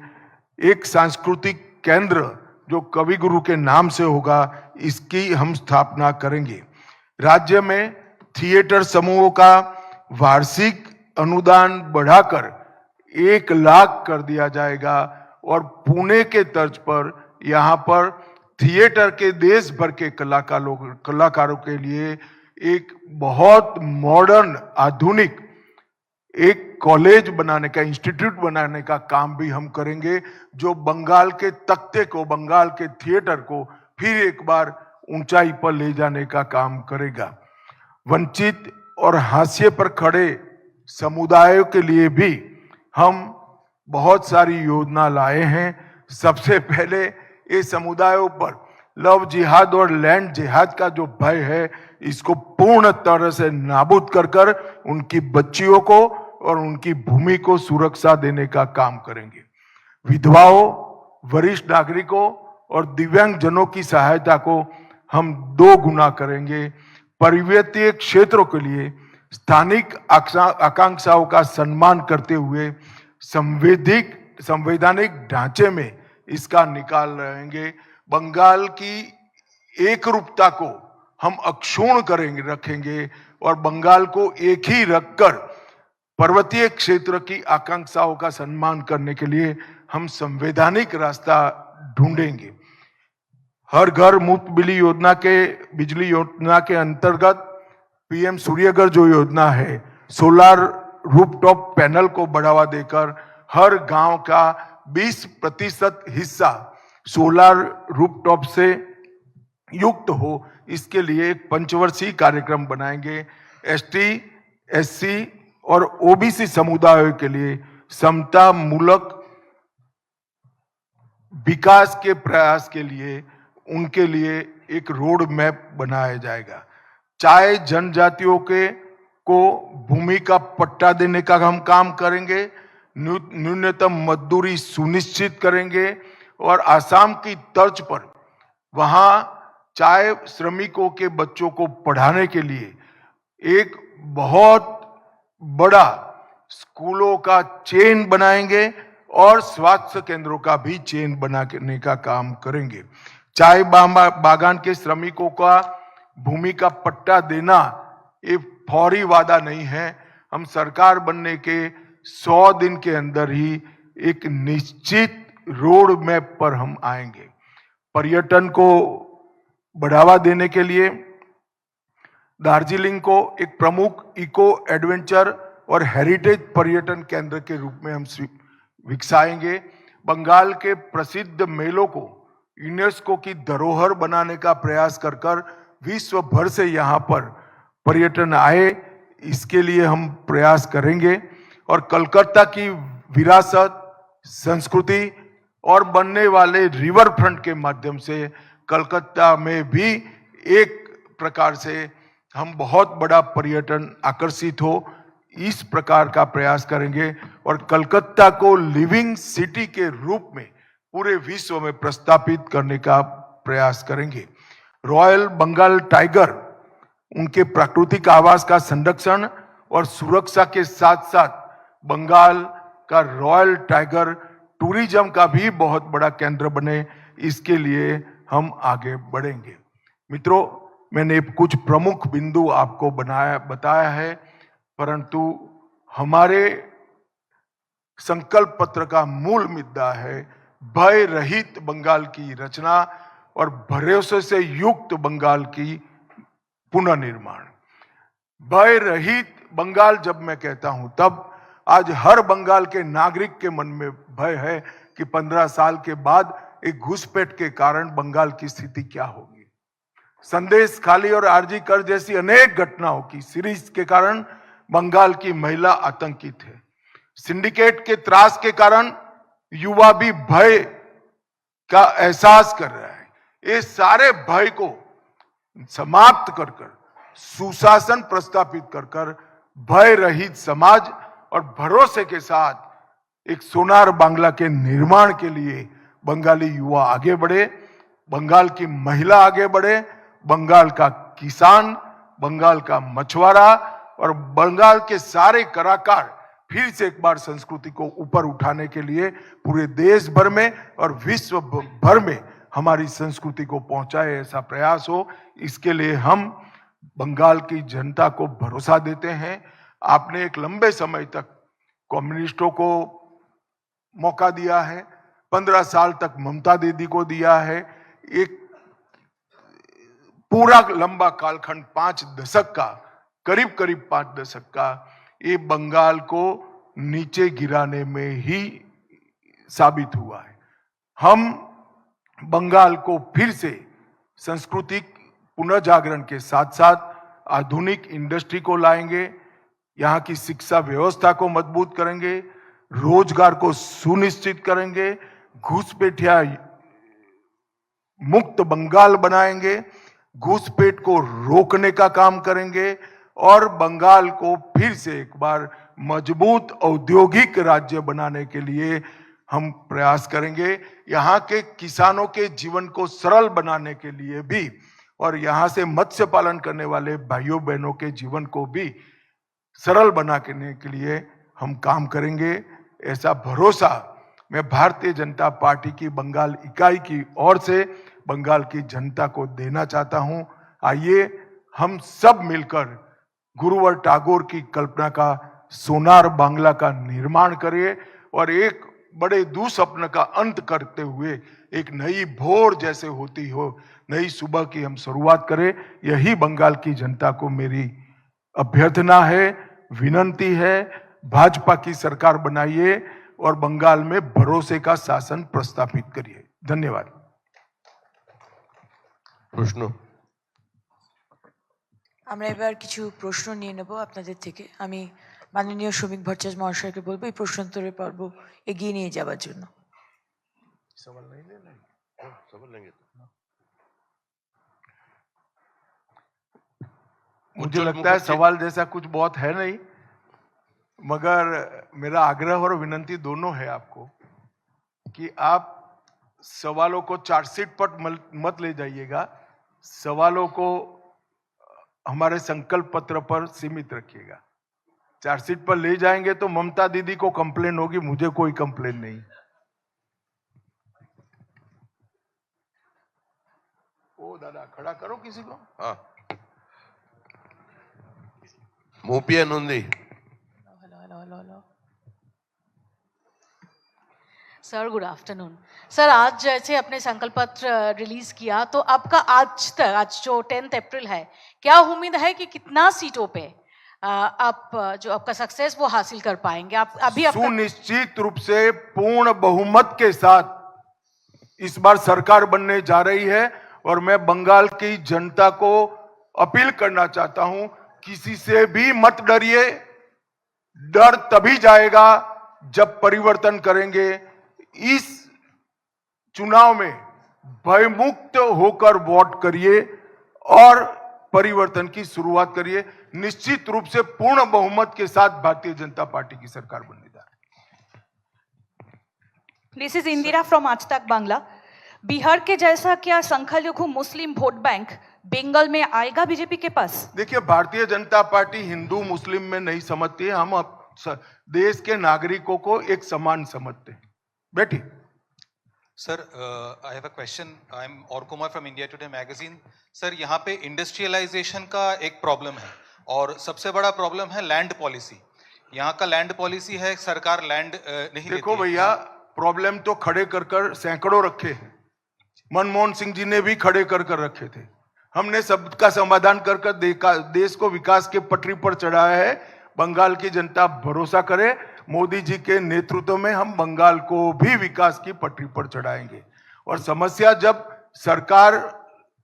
एक सांस्कृतिक केंद्र जो कवि गुरु के नाम से होगा, इसकी हम स्थापना करेंगे। राज्य में थिएटर समूहों का वार्षिक अनुदान बढ़ाकर 1 लाख कर दिया जाएगा और पुणे के तर्ज पर यहाँ पर थिएटर के देश भर के कलाकारों के लिए एक बहुत मॉडर्न आधुनिक एक कॉलेज बनाने का, इंस्टीट्यूट बनाने का काम भी हम करेंगे, जो बंगाल के तख्ते को, बंगाल के थिएटर को फिर एक बार ऊंचाई पर ले जाने का काम करेगा। वंचित और हाशिए पर खड़े समुदायों के लिए भी हम बहुत सारी योजना लाए हैं। सबसे पहले ये समुदायों पर लव जिहाद और लैंड जिहाद का जो भय है, इसको पूर्ण तरह से नाबूद कर कर उनकी बच्चियों को और उनकी भूमि को सुरक्षा देने का काम करेंगे। विधवाओं, वरिष्ठ नागरिकों और दिव्यांगजनों की सहायता को हम 2 गुना करेंगे। पर्वतीय क्षेत्रों के लिए स्थानिक आकांक्षाओं का सम्मान करते हुए संवैधानिक ढांचे में इसका निकाल रहेंगे। बंगाल की एकरूपता को हम अक्षुण्ण करेंगे, रखेंगे और बंगाल को एक ही रखकर पर्वतीय क्षेत्र की आकांक्षाओं का सम्मान करने के लिए हम संवैधानिक रास्ता ढूंढेंगे। हर घर मुफ्त बिजली योजना के अंतर्गत पीएम सूर्यघर जो योजना है, सोलार रूफटॉप पैनल को बढ़ावा देकर हर गांव का 20% हिस्सा सोलार रूफटॉप से युक्त हो, इसके लिए एक पंचवर्षीय कार्यक्रम बनाएंगे। एसटी, एससी और ओबीसी समुदायों के लिए समता मूलक विकास के प्रयास के लिए उनके लिए एक रोड मैप बनाया जाएगा। चाहे जनजातियों को भूमि का पट्टा देने का हम काम करेंगे, न्यूनतम मजदूरी सुनिश्चित करेंगे और आसाम की तर्ज पर वहां चाय श्रमिकों के बच्चों को पढ़ाने के लिए एक बहुत बड़ा स्कूलों का चेन बनाएंगे और स्वास्थ्य केंद्रों का भी चेन बनाने का काम करेंगे। चाय बागान के श्रमिकों का भूमि का पट्टा देना ये फौरी वादा नहीं है। हम सरकार बनने के 100 दिन के अंदर ही एक निश्चित रोड मैप पर हम आएंगे। पर्यटन को बढ़ावा देने के लिए दार्जिलिंग को एक प्रमुख इको एडवेंचर और हेरिटेज पर्यटन केंद्र के रूप में हम विकसाएंगे। बंगाल के प्रसिद्ध मेलों को यूनेस्को की धरोहर बनाने का प्रयास कर कर विश्व भर से यहाँ पर पर्यटन आए, इसके लिए हम प्रयास करेंगे। और कलकत्ता की विरासत, संस्कृति और बनने वाले रिवर फ्रंट के माध्यम से कलकत्ता में भी एक प्रकार से हम बहुत बड़ा पर्यटन आकर्षित हो, इस प्रकार का प्रयास करेंगे और कलकत्ता को लिविंग सिटी के रूप में पूरे विश्व में प्रस्थापित करने का प्रयास करेंगे। रॉयल बंगाल टाइगर, उनके प्राकृतिक आवास का संरक्षण और सुरक्षा के साथ साथ बंगाल का रॉयल टाइगर टूरिज्म का भी बहुत बड़ा केंद्र बने, इसके लिए हम आगे बढ़ेंगे। मित्रों, मैंने कुछ प्रमुख बिंदु आपको बताया है, परंतु हमारे संकल्प पत्र का मूल मुद्दा है भय रहित बंगाल की रचना और भरोसे से युक्त बंगाल की पुनर्निर्माण। भय रहित बंगाल जब मैं कहता हूं, तब आज हर बंगाल के नागरिक के मन में भय है कि 15 साल के बाद एक घुसपैठ के कारण बंगाल की स्थिति क्या होगी। संदेश खाली और आरजी कर जैसी अनेक घटनाओं की सीरीज के कारण बंगाल की महिला आतंकित है। सिंडिकेट के त्रास के कारण युवा भी भय का एहसास कर रहा है। ये सारे भय को समाप्त कर कर सुशासन प्रस्थापित कर कर भय रहित समाज और भरोसे के साथ एक सोनार बांग्ला के निर्माण के लिए बंगाली युवा आगे बढ़े, बंगाल की महिला आगे बढ़े, बंगाल का किसान, बंगाल का मछुआरा और बंगाल के सारे कलाकार फिर से एक बार संस्कृति को ऊपर उठाने के लिए पूरे देश भर में और विश्व भर में हमारी संस्कृति को पहुंचाए, ऐसा प्रयास हो। इसके लिए हम बंगाल की जनता को भरोसा देते हैं। आपने एक लंबे समय तक कम्युनिस्टों को मौका दिया है, 15 साल तक ममता दीदी को दिया है, एक पूरा लंबा कालखंड 5 दशक का, करीब करीब 5 दशक का, ये बंगाल को नीचे गिराने में ही साबित हुआ है। हम बंगाल को फिर से सांस्कृतिक पुनर्जागरण के साथ साथ आधुनिक इंडस्ट्री को लाएंगे, यहाँ की शिक्षा व्यवस्था को मजबूत करेंगे, रोजगार को सुनिश्चित करेंगे, घुसपैठिया मुक्त बंगाल बनाएंगे, घुसपैठ को रोकने का काम करेंगे और बंगाल को फिर से एक बार मजबूत औद्योगिक राज्य बनाने के लिए हम प्रयास करेंगे। यहाँ के किसानों के जीवन को सरल बनाने के लिए भी और यहाँ से मत्स्य पालन करने वाले भाइयों बहनों के जीवन को भी सरल बनाने के लिए हम काम करेंगे। ऐसा भरोसा मैं भारतीय जनता पार्टी की बंगाल इकाई की ओर से बंगाल की जनता को देना चाहता हूं। आइए हम सब मिलकर गुरुवर टैगोर की कल्पना का सोनार बांग्ला का निर्माण करें और एक बड़े दुस्वप्न का अंत करते हुए एक नई भोर जैसे होती हो नई सुबह की हम शुरुआत करें। यही बंगाल की जनता को मेरी अभ्यर्थना है, विनंती है। भाजपा की सरकार बनाइए और बंगाल में भरोसे का शासन प्रस्थापित करिए। धन्यवाद। प्रश्न আমরা এবার কিছু প্রশ্ন নিয়ে নেব আপনাদের থেকে। আমি মাননীয় শ্রমিক ভট্টাচার্য মহাশয়কে বলবো এই প্রশ্নোত্তরের পর্ব এগিয়ে নিয়ে যাওয়ার জন্য। मुझे लगता है सवाल जैसा कुछ बहुत है नहीं, मगर मेरा आग्रह और विनंती दोनों है आपको कि आप सवालों को चार्जशीट पर मत ले जाइएगा, सवालों को हमारे संकल्प पत्र पर सीमित रखिएगा। चार्जशीट पर ले जाएंगे तो ममता दीदी को कंप्लेन होगी, मुझे कोई कंप्लेन नहीं। ओ दादा खड़ा करो किसी को। हाँ, Mopiya Nandi. Hello. Sir good afternoon. Sir आज जैसे आपने संकल्प पत्र रिलीज किया तो आपका आज तक, आज जो 10 अप्रैल है, क्या उम्मीद है कि कितना सीटों पे आप जो आपका सक्सेस वो हासिल कर पाएंगे? आप अभी सुनिश्चित रूप से पूर्ण बहुमत के साथ इस बार सरकार बनने जा रही है और मैं बंगाल की जनता को अपील करना चाहता हूं, किसी से भी मत डरिए। डर तभी जाएगा जब परिवर्तन करेंगे। इस चुनाव में भयमुक्त होकर वोट करिए और परिवर्तन की शुरुआत करिए। निश्चित रूप से पूर्ण बहुमत के साथ भारतीय जनता पार्टी की सरकार बनने जा रही है। दिस इज इंदिरा फ्रॉम आज तक बांग्ला। बिहार के जैसा क्या संख्यालघु मुस्लिम वोट बैंक बंगाल में आएगा बीजेपी के पास? देखिए, भारतीय जनता पार्टी हिंदू मुस्लिम में नहीं समझती है, हम देश के नागरिकों को एक समान समझते हैं। बैठी। Sir, I have a question. I'm Aur Kumar from India Today magazine. Sir, यहाँ पे इंडस्ट्रियलाइजेशन का एक प्रॉब्लम है और सबसे बड़ा प्रॉब्लम है लैंड पॉलिसी। यहाँ का लैंड पॉलिसी है, सरकार लैंड नहीं देखो भैया, प्रॉब्लम तो खड़े कर सैकड़ों रखे हैं। मनमोहन सिंह जी ने भी खड़े कर रखे थे। हमने सबका समाधान कर देश को विकास के पटरी पर चढ़ाया है। बंगाल की जनता भरोसा करे, मोदी जी के नेतृत्व में हम बंगाल को भी विकास की पटरी पर चढ़ाएंगे। और समस्या जब सरकार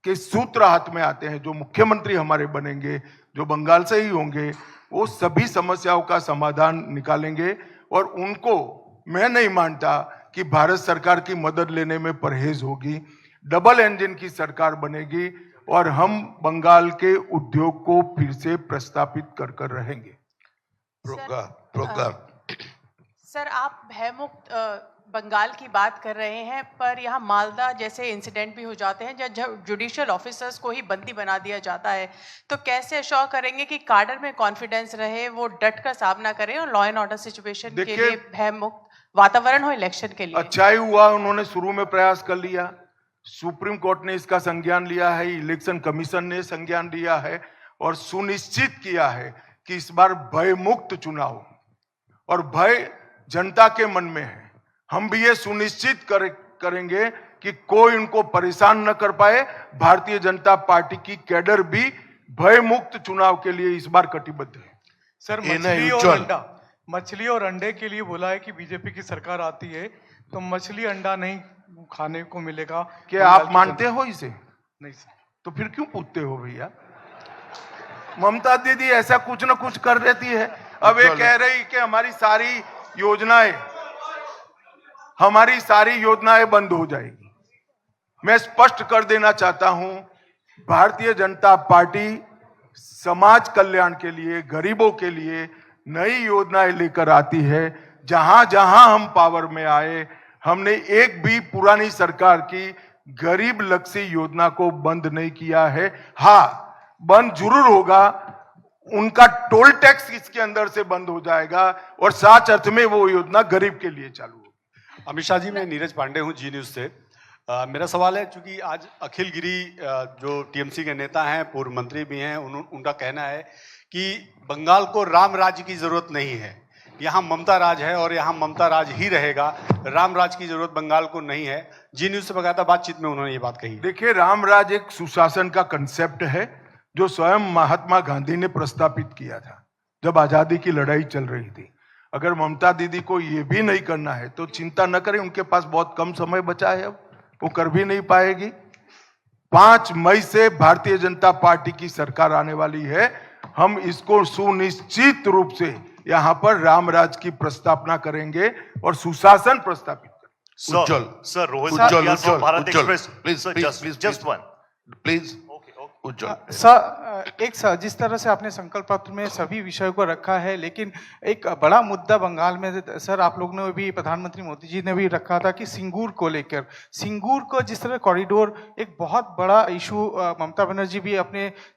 के सूत्र हाथ में आते हैं, जो मुख्यमंत्री हमारे बनेंगे, जो बंगाल से ही होंगे, वो सभी समस्याओं का समाधान निकालेंगे। और उनको मैं नहीं मानता कि भारत सरकार की मदद लेने में परहेज होगी। डबल इंजन की सरकार बनेगी और हम बंगाल के उद्योग को फिर से प्रस्तापित कर रहेंगे। सर, आप भयमुक्त बंगाल की बात कर रहे हैं, पर यहाँ मालदा जैसे इंसिडेंट भी हो जाते हैं जब जुडिशियल ऑफिसर्स को ही बंदी बना दिया जाता है, तो कैसे अश्योर करेंगे कि काडर में कॉन्फिडेंस रहे, वो डट कर सामना करें और लॉ एंड ऑर्डर सिचुएशन के लिए भयमुक्त वातावरण हो इलेक्शन के लिए? अच्छा ही हुआ उन्होंने शुरू में प्रयास कर लिया, सुप्रीम कोर्ट ने इसका संज्ञान लिया है, इलेक्शन कमीशन ने संज्ञान लिया है और सुनिश्चित किया है कि इस बार भय मुक्त चुनाव, और भय जनता के मन में है। हम भी ये सुनिश्चित करेंगे कि कोई उनको परेशान न कर पाए। भारतीय जनता पार्टी की कैडर भी भय मुक्त चुनाव के लिए इस बार कटिबद्ध है। सर ये ना मछली और अंडे के लिए बोला है कि बीजेपी की सरकार आती है तो मछली अंडा नहीं खाने को मिलेगा। क्या आप मानते हो इसे? नहीं सर। तो फिर क्यों पूछते हो भैया? ममता दीदी ऐसा कुछ ना कुछ कर देती है। अब ये कह रही कि हमारी सारी योजनाएं बंद हो जाएगी। मैं स्पष्ट कर देना चाहता हूं, भारतीय जनता पार्टी समाज कल्याण के लिए, गरीबों के लिए नई योजनाएं लेकर आती है। जहां जहां हम पावर में आए, हमने एक भी पुरानी सरकार की गरीब लक्षी योजना को बंद नहीं किया है। हाँ, बंद जरूर होगा, उनका टोल टैक्स इसके अंदर से बंद हो जाएगा और साथ अर्थ में वो योजना गरीब के लिए चालू होगी। अमित शाह जी, मैं नीरज पांडे हूं, जी न्यूज से। मेरा सवाल है, चूंकि आज अखिल गिरी जो टीएमसी के नेता हैं, पूर्व मंत्री भी हैं, उनका कहना है कि बंगाल को राम राज्य की जरूरत नहीं है, यहाँ ममता राज है और यहाँ ममता राज ही रहेगा, राम राज की जरूरत बंगाल को नहीं है। जी न्यूज से बकायदा बातचीत में उन्होंने ये बात कही। देखिए, राम राज एक सुशासन का कंसेप्ट है जो स्वयं महात्मा गांधी ने प्रस्तापित किया था जब आजादी की लड़ाई चल रही थी। अगर ममता दीदी को ये भी नहीं करना है तो चिंता न करें, उनके पास बहुत कम समय बचा है, अब वो कर भी नहीं पाएगी। 5 मई से भारतीय जनता पार्टी की सरकार आने वाली है। हम इसको सुनिश्चित रूप से यहाँ पर रामराज की प्रस्तावना करेंगे और सुशासन प्रस्तापित करेंगे। Ujjwal sir, Rohit Ujjwal Bhatia from Bharat Ujjwal Express, please just one. Please Ujjwal sir, जिस तरह से आपने संकल्प पत्र में सभी विषयों को रखा है, लेकिन एक बड़ा मुद्दा बंगाल में सर आप लोग ने भी, प्रधानमंत्री मोदी जी ने भी रखा था कि सिंगूर को लेकर, सिंगूर को जिस तरह कॉरिडोर एक बहुत बड़ा इशू, ममता बनर्जी भी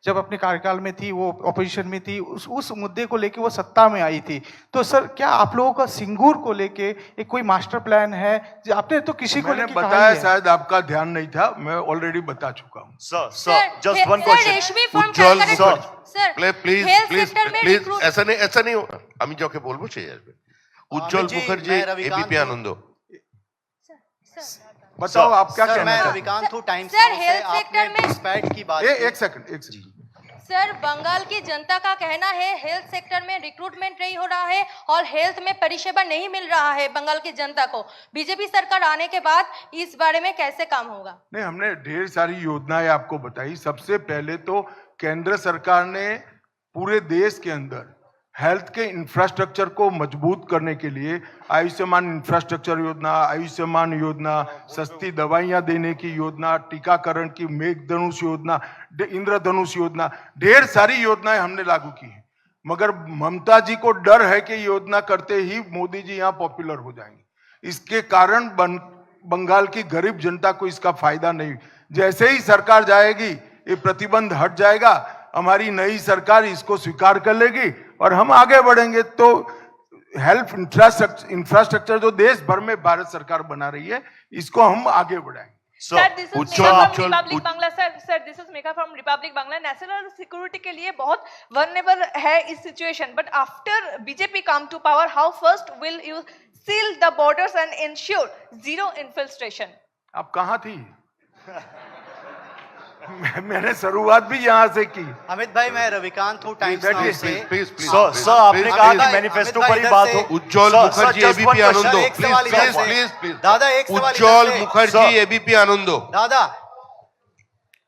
जब अपने कार्यकाल में थी, वो ऑपोजिशन में थी, उस मुद्दे को लेकर वो सत्ता में आई थी। तो सर, क्या आप लोगों का सिंगूर को लेके एक कोई मास्टर प्लान है? आपने तो किसी को लेकर बताया, शायद आपका ध्यान नहीं था, मैं ऑलरेडी बता चुका हूँ। Sir, just one question. Ujjwal Sir, please ऐसा नहीं होगा। আমি যাকে বলবো সেই আসবে। উজ্জ্বল মুখার্জি, एबीपी आनंद। बताओ आप क्या कहना मैं चाहते रविकांत हूँ, टाइम्स सर, नाउ से हेल्थ आपने सेक्टर में- घुसपैठ की बात हैं? की। एक सेकंड। सर, बंगाल की जनता का कहना है हेल्थ सेक्टर में रिक्रूटमेंट नहीं हो रहा है और हेल्थ में परिषेवा नहीं मिल रहा है बंगाल की जनता को। बीजेपी सरकार आने के बाद इस बारे में कैसे काम होगा? नहीं, हमने ढेर सारी योजनाएं आपको बताई। सबसे पहले तो केंद्र सरकार ने पूरे देश के अंदर हेल्थ के इंफ्रास्ट्रक्चर को मजबूत करने के लिए आयुष्मान इंफ्रास्ट्रक्चर योजना, आयुष्मान योजना, सस्ती दवाइयां देने की योजना, टीकाकरण की मेघधनुष योजना, इंद्रधनुष योजना, ढेर सारी योजनाएं हमने लागू की हैं। मगर ममता जी को डर है कि योजना करते ही मोदी जी यहाँ पॉपुलर हो जाएंगे। इसके कारण बंगाल की गरीब जनता को इसका फायदा नहीं। जैसे ही सरकार जाएगी ये प्रतिबंध हट जाएगा, हमारी नई सरकार इसको स्वीकार कर लेगी और हम आगे बढ़ेंगे। तो हेल्थ इंफ्रास्ट्रक्चर जो देश भर में भारत सरकार बना रही है, इसको हम आगे बढ़ाएंगे। Sir, this is Megha from Republic Bangla. Sir, this is Megha from Republic Bangla. National security के लिए बहुत वल्नरेबल है इस situation, but after BJP come to power, how first will you seal the borders and ensure zero infiltration? आप कहाँ थी? मैंने शुरुआत भी यहाँ से की। अमित भाई, मैं रविकांत हूँ, टाइम्स नाउ से। सर, आपने कहा कि मैनिफेस्टो पर ही बात हो। उज्ज्वल मुखर्जी, एबीपी आनंद। प्लीज दादा, एक सवाल उज्ज्वल मुखर्जी, एबीपी आनंद। दादा,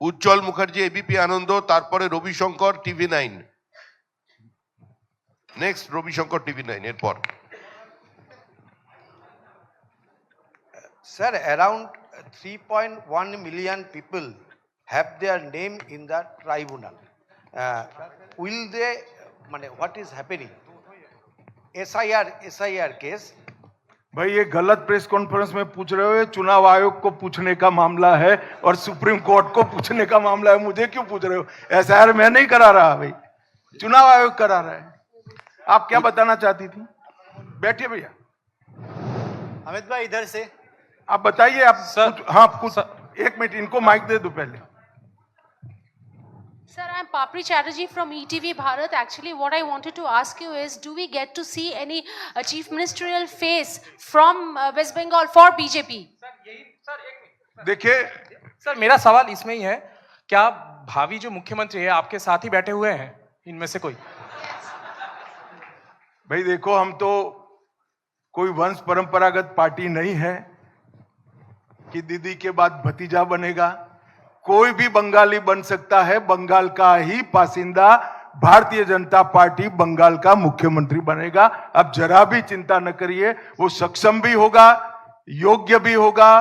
উজ্জ্বল মুখার্জি, এবিপি আনন্দ, তারপরে রবিশঙ্কর, টিভি9। নেক্সট রবিশঙ্কর, টিভি9 এরপর। Sir, around 3.1 million people have their name in the tribunal. Will they, what is happening? SIR case. भाई, ये गलत प्रेस कॉन्फ्रेंस में पूछ रहे हो। चुनाव आयोग को पूछने का मामला है और सुप्रीम कोर्ट को पूछने का मामला है। मुझे क्यों पूछ रहे हो? SIR मैं नहीं करा रहा भाई, चुनाव आयोग करा रहा है। आप क्या बताना चाहती थी? बैठिए भैया। अमित भाई इधर से आप बताइए। आप हाँ, कुछ एक मिनट, इनको माइक दे दो पहले। Sir, I'm Papri Chatterjee from ETV Bharat. Actually, what I wanted to ask you is, do we get to see any chief ministerial face from West Bengal for BJP? देखिए sir मेरा सवाल इसमें ही है, क्या भावी जो मुख्यमंत्री है आपके साथ ही बैठे हुए हैं इनमें से कोई? भाई देखो, हम तो कोई वंश परंपरागत पार्टी नहीं है कि दीदी के बाद भतीजा बनेगा। कोई भी बंगाली बन सकता है, बंगाल का ही बासिंदा भारतीय जनता पार्टी बंगाल का मुख्यमंत्री बनेगा। अब जरा भी चिंता न करिए, वो सक्षम भी होगा, योग्य भी होगा,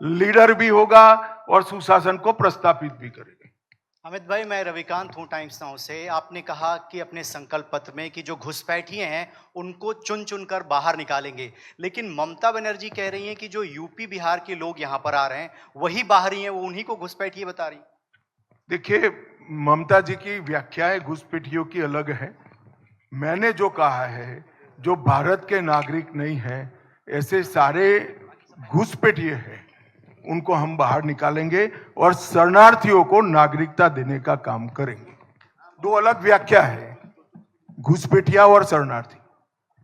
लीडर भी होगा और सुशासन को प्रस्थापित भी करेगा। अमित भाई, मैं रविकांत हूँ टाइम्स नाउ से। आपने कहा कि अपने संकल्प पत्र में कि जो घुसपैठिए हैं उनको चुन चुन कर बाहर निकालेंगे, लेकिन ममता बनर्जी कह रही हैं कि जो यूपी बिहार के लोग यहाँ पर आ रहे हैं वही बाहरी हैं, वो उन्हीं को घुसपैठिए बता रही। देखिए, ममता जी की व्याख्याएं घुसपैठियों की अलग है। मैंने जो कहा है, जो भारत के नागरिक नहीं है, ऐसे सारे घुसपैठिए हैं, उनको हम बाहर निकालेंगे और शरणार्थियों को नागरिकता देने का काम करेंगे। दो अलग व्याख्या है, घुसपैठिया और शरणार्थी।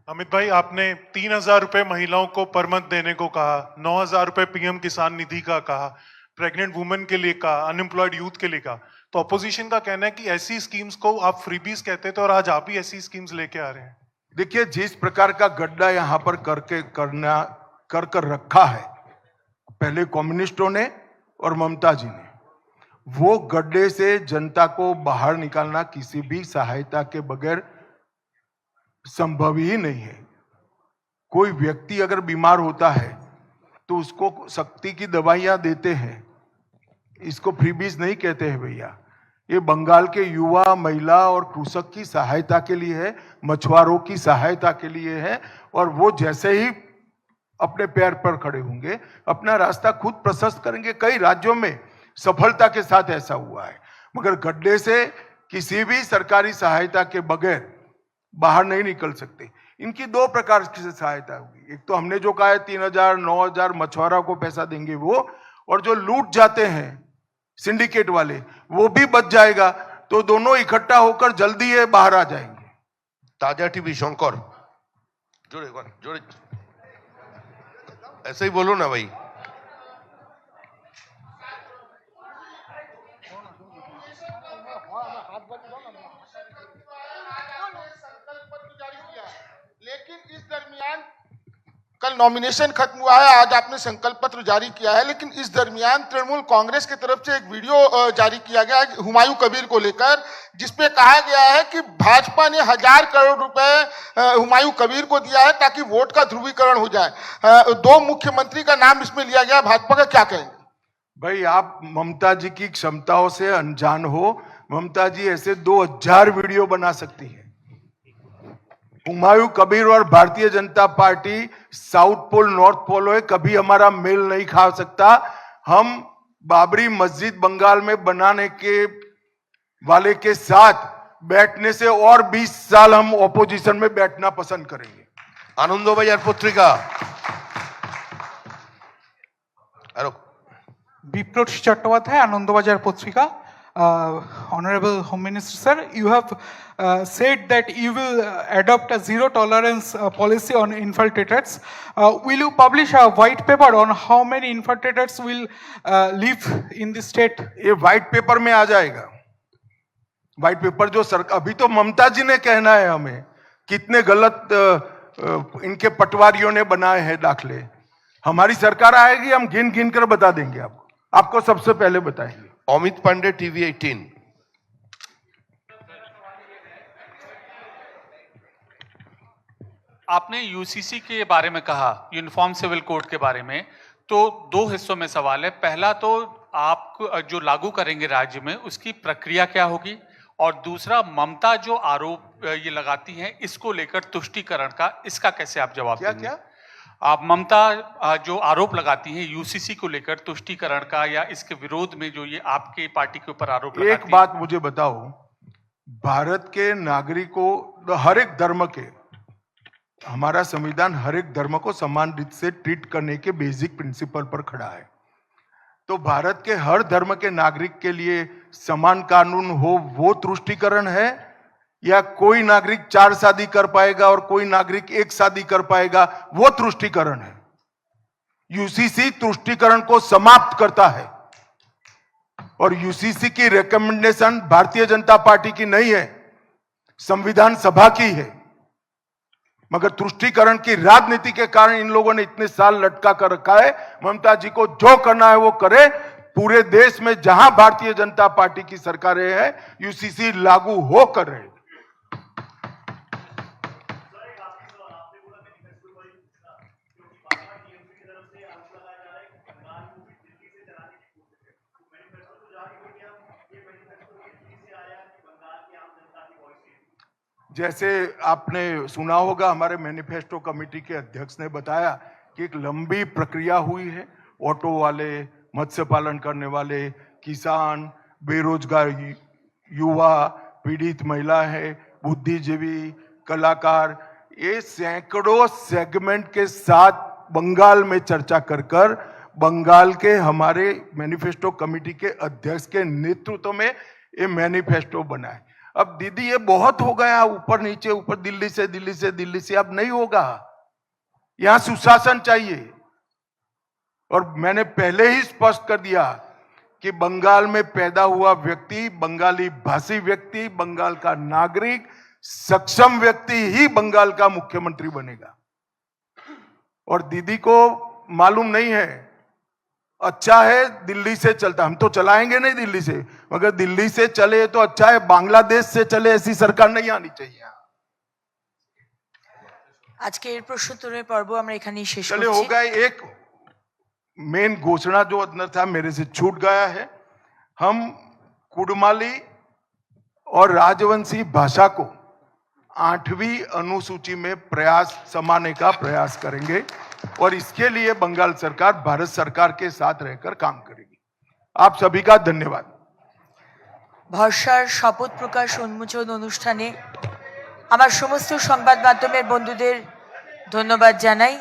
अमित भाई, आपने 3,000 रुपए महिलाओं को पर मंथ देने को कहा, 9,000 रुपए पीएम किसान निधि का कहा, प्रेग्नेंट वुमेन के लिए कहा, अनएम्प्लॉयड यूथ के लिए कहा। तो अपोजिशन का कहना है कि ऐसी स्कीम्स को आप फ्रीबीज कहते थे और आज आप ही ऐसी स्कीम्स लेके आ रहे हैं। देखिए, जिस प्रकार का गड्ढा यहाँ पर कर रखा है पहले कम्युनिस्टों ने और ममता जी ने, वो गड्ढे से जनता को बाहर निकालना किसी भी सहायता के बगैर संभव ही नहीं है। कोई व्यक्ति अगर बीमार होता है तो उसको शक्ति की दवाइयां देते हैं, इसको फ्रीबीज नहीं कहते हैं भैया। ये बंगाल के युवा, महिला और कृषक की सहायता के लिए है, मछुआरों की सहायता के लिए है, और वो जैसे ही अपने पैर पर खड़े होंगे अपना रास्ता खुद प्रशस्त करेंगे। कई राज्यों में सफलता के साथ ऐसा हुआ है, मगर गड्ढे से किसी भी सरकारी सहायता के बगैर बाहर नहीं निकल सकते। इनकी दो प्रकार की सहायता होगी, एक तो हमने जो कहा है 3,000, 9,000 मछुआरों को पैसा देंगे वो, और जो लूट जाते हैं सिंडिकेट वाले वो भी बच जाएगा। तो दोनों इकट्ठा होकर जल्दी ये बाहर आ जाएंगे। ताजा टीवी शंकर जोड़े जोड़े, ऐसे ही बोलो ना भाई। लेकिन इस दरमियान कल नॉमिनेशन खत्म हुआ है, आज आपने संकल्प पत्र जारी किया है, लेकिन इस दरमियान तृणमूल कांग्रेस की तरफ से एक वीडियो जारी किया गया है हुमायूं कबीर को लेकर, जिसपे कहा गया है कि भाजपा ने 1,000 करोड़ रुपए हुमायूं कबीर को दिया है ताकि वोट का ध्रुवीकरण हो जाए। 2 मुख्यमंत्री का नाम इसमें लिया गया, भाजपा का क्या कहेंगे? भाई, आप ममता जी की क्षमताओं से अनजान हो। ममता जी ऐसे 2,000 वीडियो बना सकती है। हुमायूं कबीर और Bharatiya Janata party south pole north pole है, कभी हमारा मेल नहीं खा सकता। हम बाबरी मस्जिद बंगाल में बनाने के वाले के साथ बैठने से और 20 साल हम ऑपोजिशन में बैठना पसंद करेंगे। आनंदबाजार पत्रिका বিপ্লব চট্টোপাধ্যায়, আনন্দবাজার পত্রিকা। Honorable Home Minister sir, you have said that you will adopt a zero tolerance policy on infiltrators. Will you publish a white paper on how many infiltrators will live in the state? ये white paper में आ जाएगा। White paper जो सरकार, अभी तो ममता जी ने कहना है हमें कितने गलत इनके पटवारियों ने बनाए हैं दाखले। हमारी सरकार आएगी, हम गिन गिन कर बता देंगे आपको सबसे पहले बताएंगे। अमित पांडे, टीवी 18। आपने यूसीसी के बारे में कहा, यूनिफॉर्म सिविल कोड के बारे में, तो 2 हिस्सों में सवाल है। पहला तो आप जो लागू करेंगे राज्य में उसकी प्रक्रिया क्या होगी, और दूसरा ममता जो आरोप ये लगाती हैं इसको लेकर तुष्टीकरण का, इसका कैसे आप जवाब देंगे? क्या आप ममता जो आरोप लगाती हैं यूसीसी को लेकर तुष्टीकरण का, या इसके विरोध में जो ये आपके पार्टी के ऊपर आरोप लगाती हैं? एक बात मुझे बताओ, भारत के नागरिकों, हर एक धर्म के, हमारा संविधान हर एक धर्म को समान रीत से ट्रीट करने के बेसिक प्रिंसिपल पर खड़ा है। तो भारत के हर धर्म के नागरिक के लिए समान कानून हो, वो तुष्टीकरण है? या कोई नागरिक 4 शादी कर पाएगा और कोई नागरिक 1 शादी कर पाएगा, वो तुष्टीकरण है? यूसीसी तुष्टीकरण को समाप्त करता है और यूसीसी की रिकमेंडेशन भारतीय जनता पार्टी की नहीं है, संविधान सभा की है। मगर तुष्टीकरण की राजनीति के कारण इन लोगों ने इतने साल लटका कर रखा है। ममता जी को जो करना है वो करे। पूरे देश में जहां भारतीय जनता पार्टी की सरकारें हैं, यूसीसी लागू होकर रहे। जैसे आपने सुना होगा, हमारे मैनिफेस्टो कमेटी के अध्यक्ष ने बताया कि एक लंबी प्रक्रिया हुई है। ऑटो वाले, मत्स्य पालन करने वाले, किसान, बेरोजगार युवा, पीड़ित महिला है, बुद्धिजीवी, कलाकार, ये सैकड़ों सेगमेंट के साथ बंगाल में चर्चा कर बंगाल के हमारे मैनिफेस्टो कमेटी के अध्यक्ष के नेतृत्व में ये मैनिफेस्टो बना है। अब दीदी ये बहुत हो गया, ऊपर नीचे, ऊपर दिल्ली से, अब नहीं होगा। यहां सुशासन चाहिए। और मैंने पहले ही स्पष्ट कर दिया कि बंगाल में पैदा हुआ व्यक्ति, बंगाली भाषी व्यक्ति, बंगाल का नागरिक, सक्षम व्यक्ति ही बंगाल का मुख्यमंत्री बनेगा। और दीदी को मालूम नहीं है, अच्छा है दिल्ली से चलता, हम तो चलाएंगे नहीं दिल्ली से, मगर दिल्ली से चले तो अच्छा है, बांग्लादेश से चले ऐसी सरकार नहीं आनी चाहिए। আজকের প্রশ্নোত্তরের পর্ব আমরা এখানেই শেষ चले हो করছি। गए। एक मेन घोषणा जो अंदर था मेरे से छूट गया है। हम कुडमाली और राजवंशी भाषा को 8वीं अनुसूची में समाने का प्रयास करेंगे और इसके लिए बंगाल सरकार भारत सरकार के साथ रहकर काम करेगी। आप सभी का धन्यवाद। ভরসার শপথ প্রকাশ উন্মোচন অনুষ্ঠানে আমার সমস্ত সংবাদ মাধ্যমের বন্ধুদের ধন্যবাদ জানাই।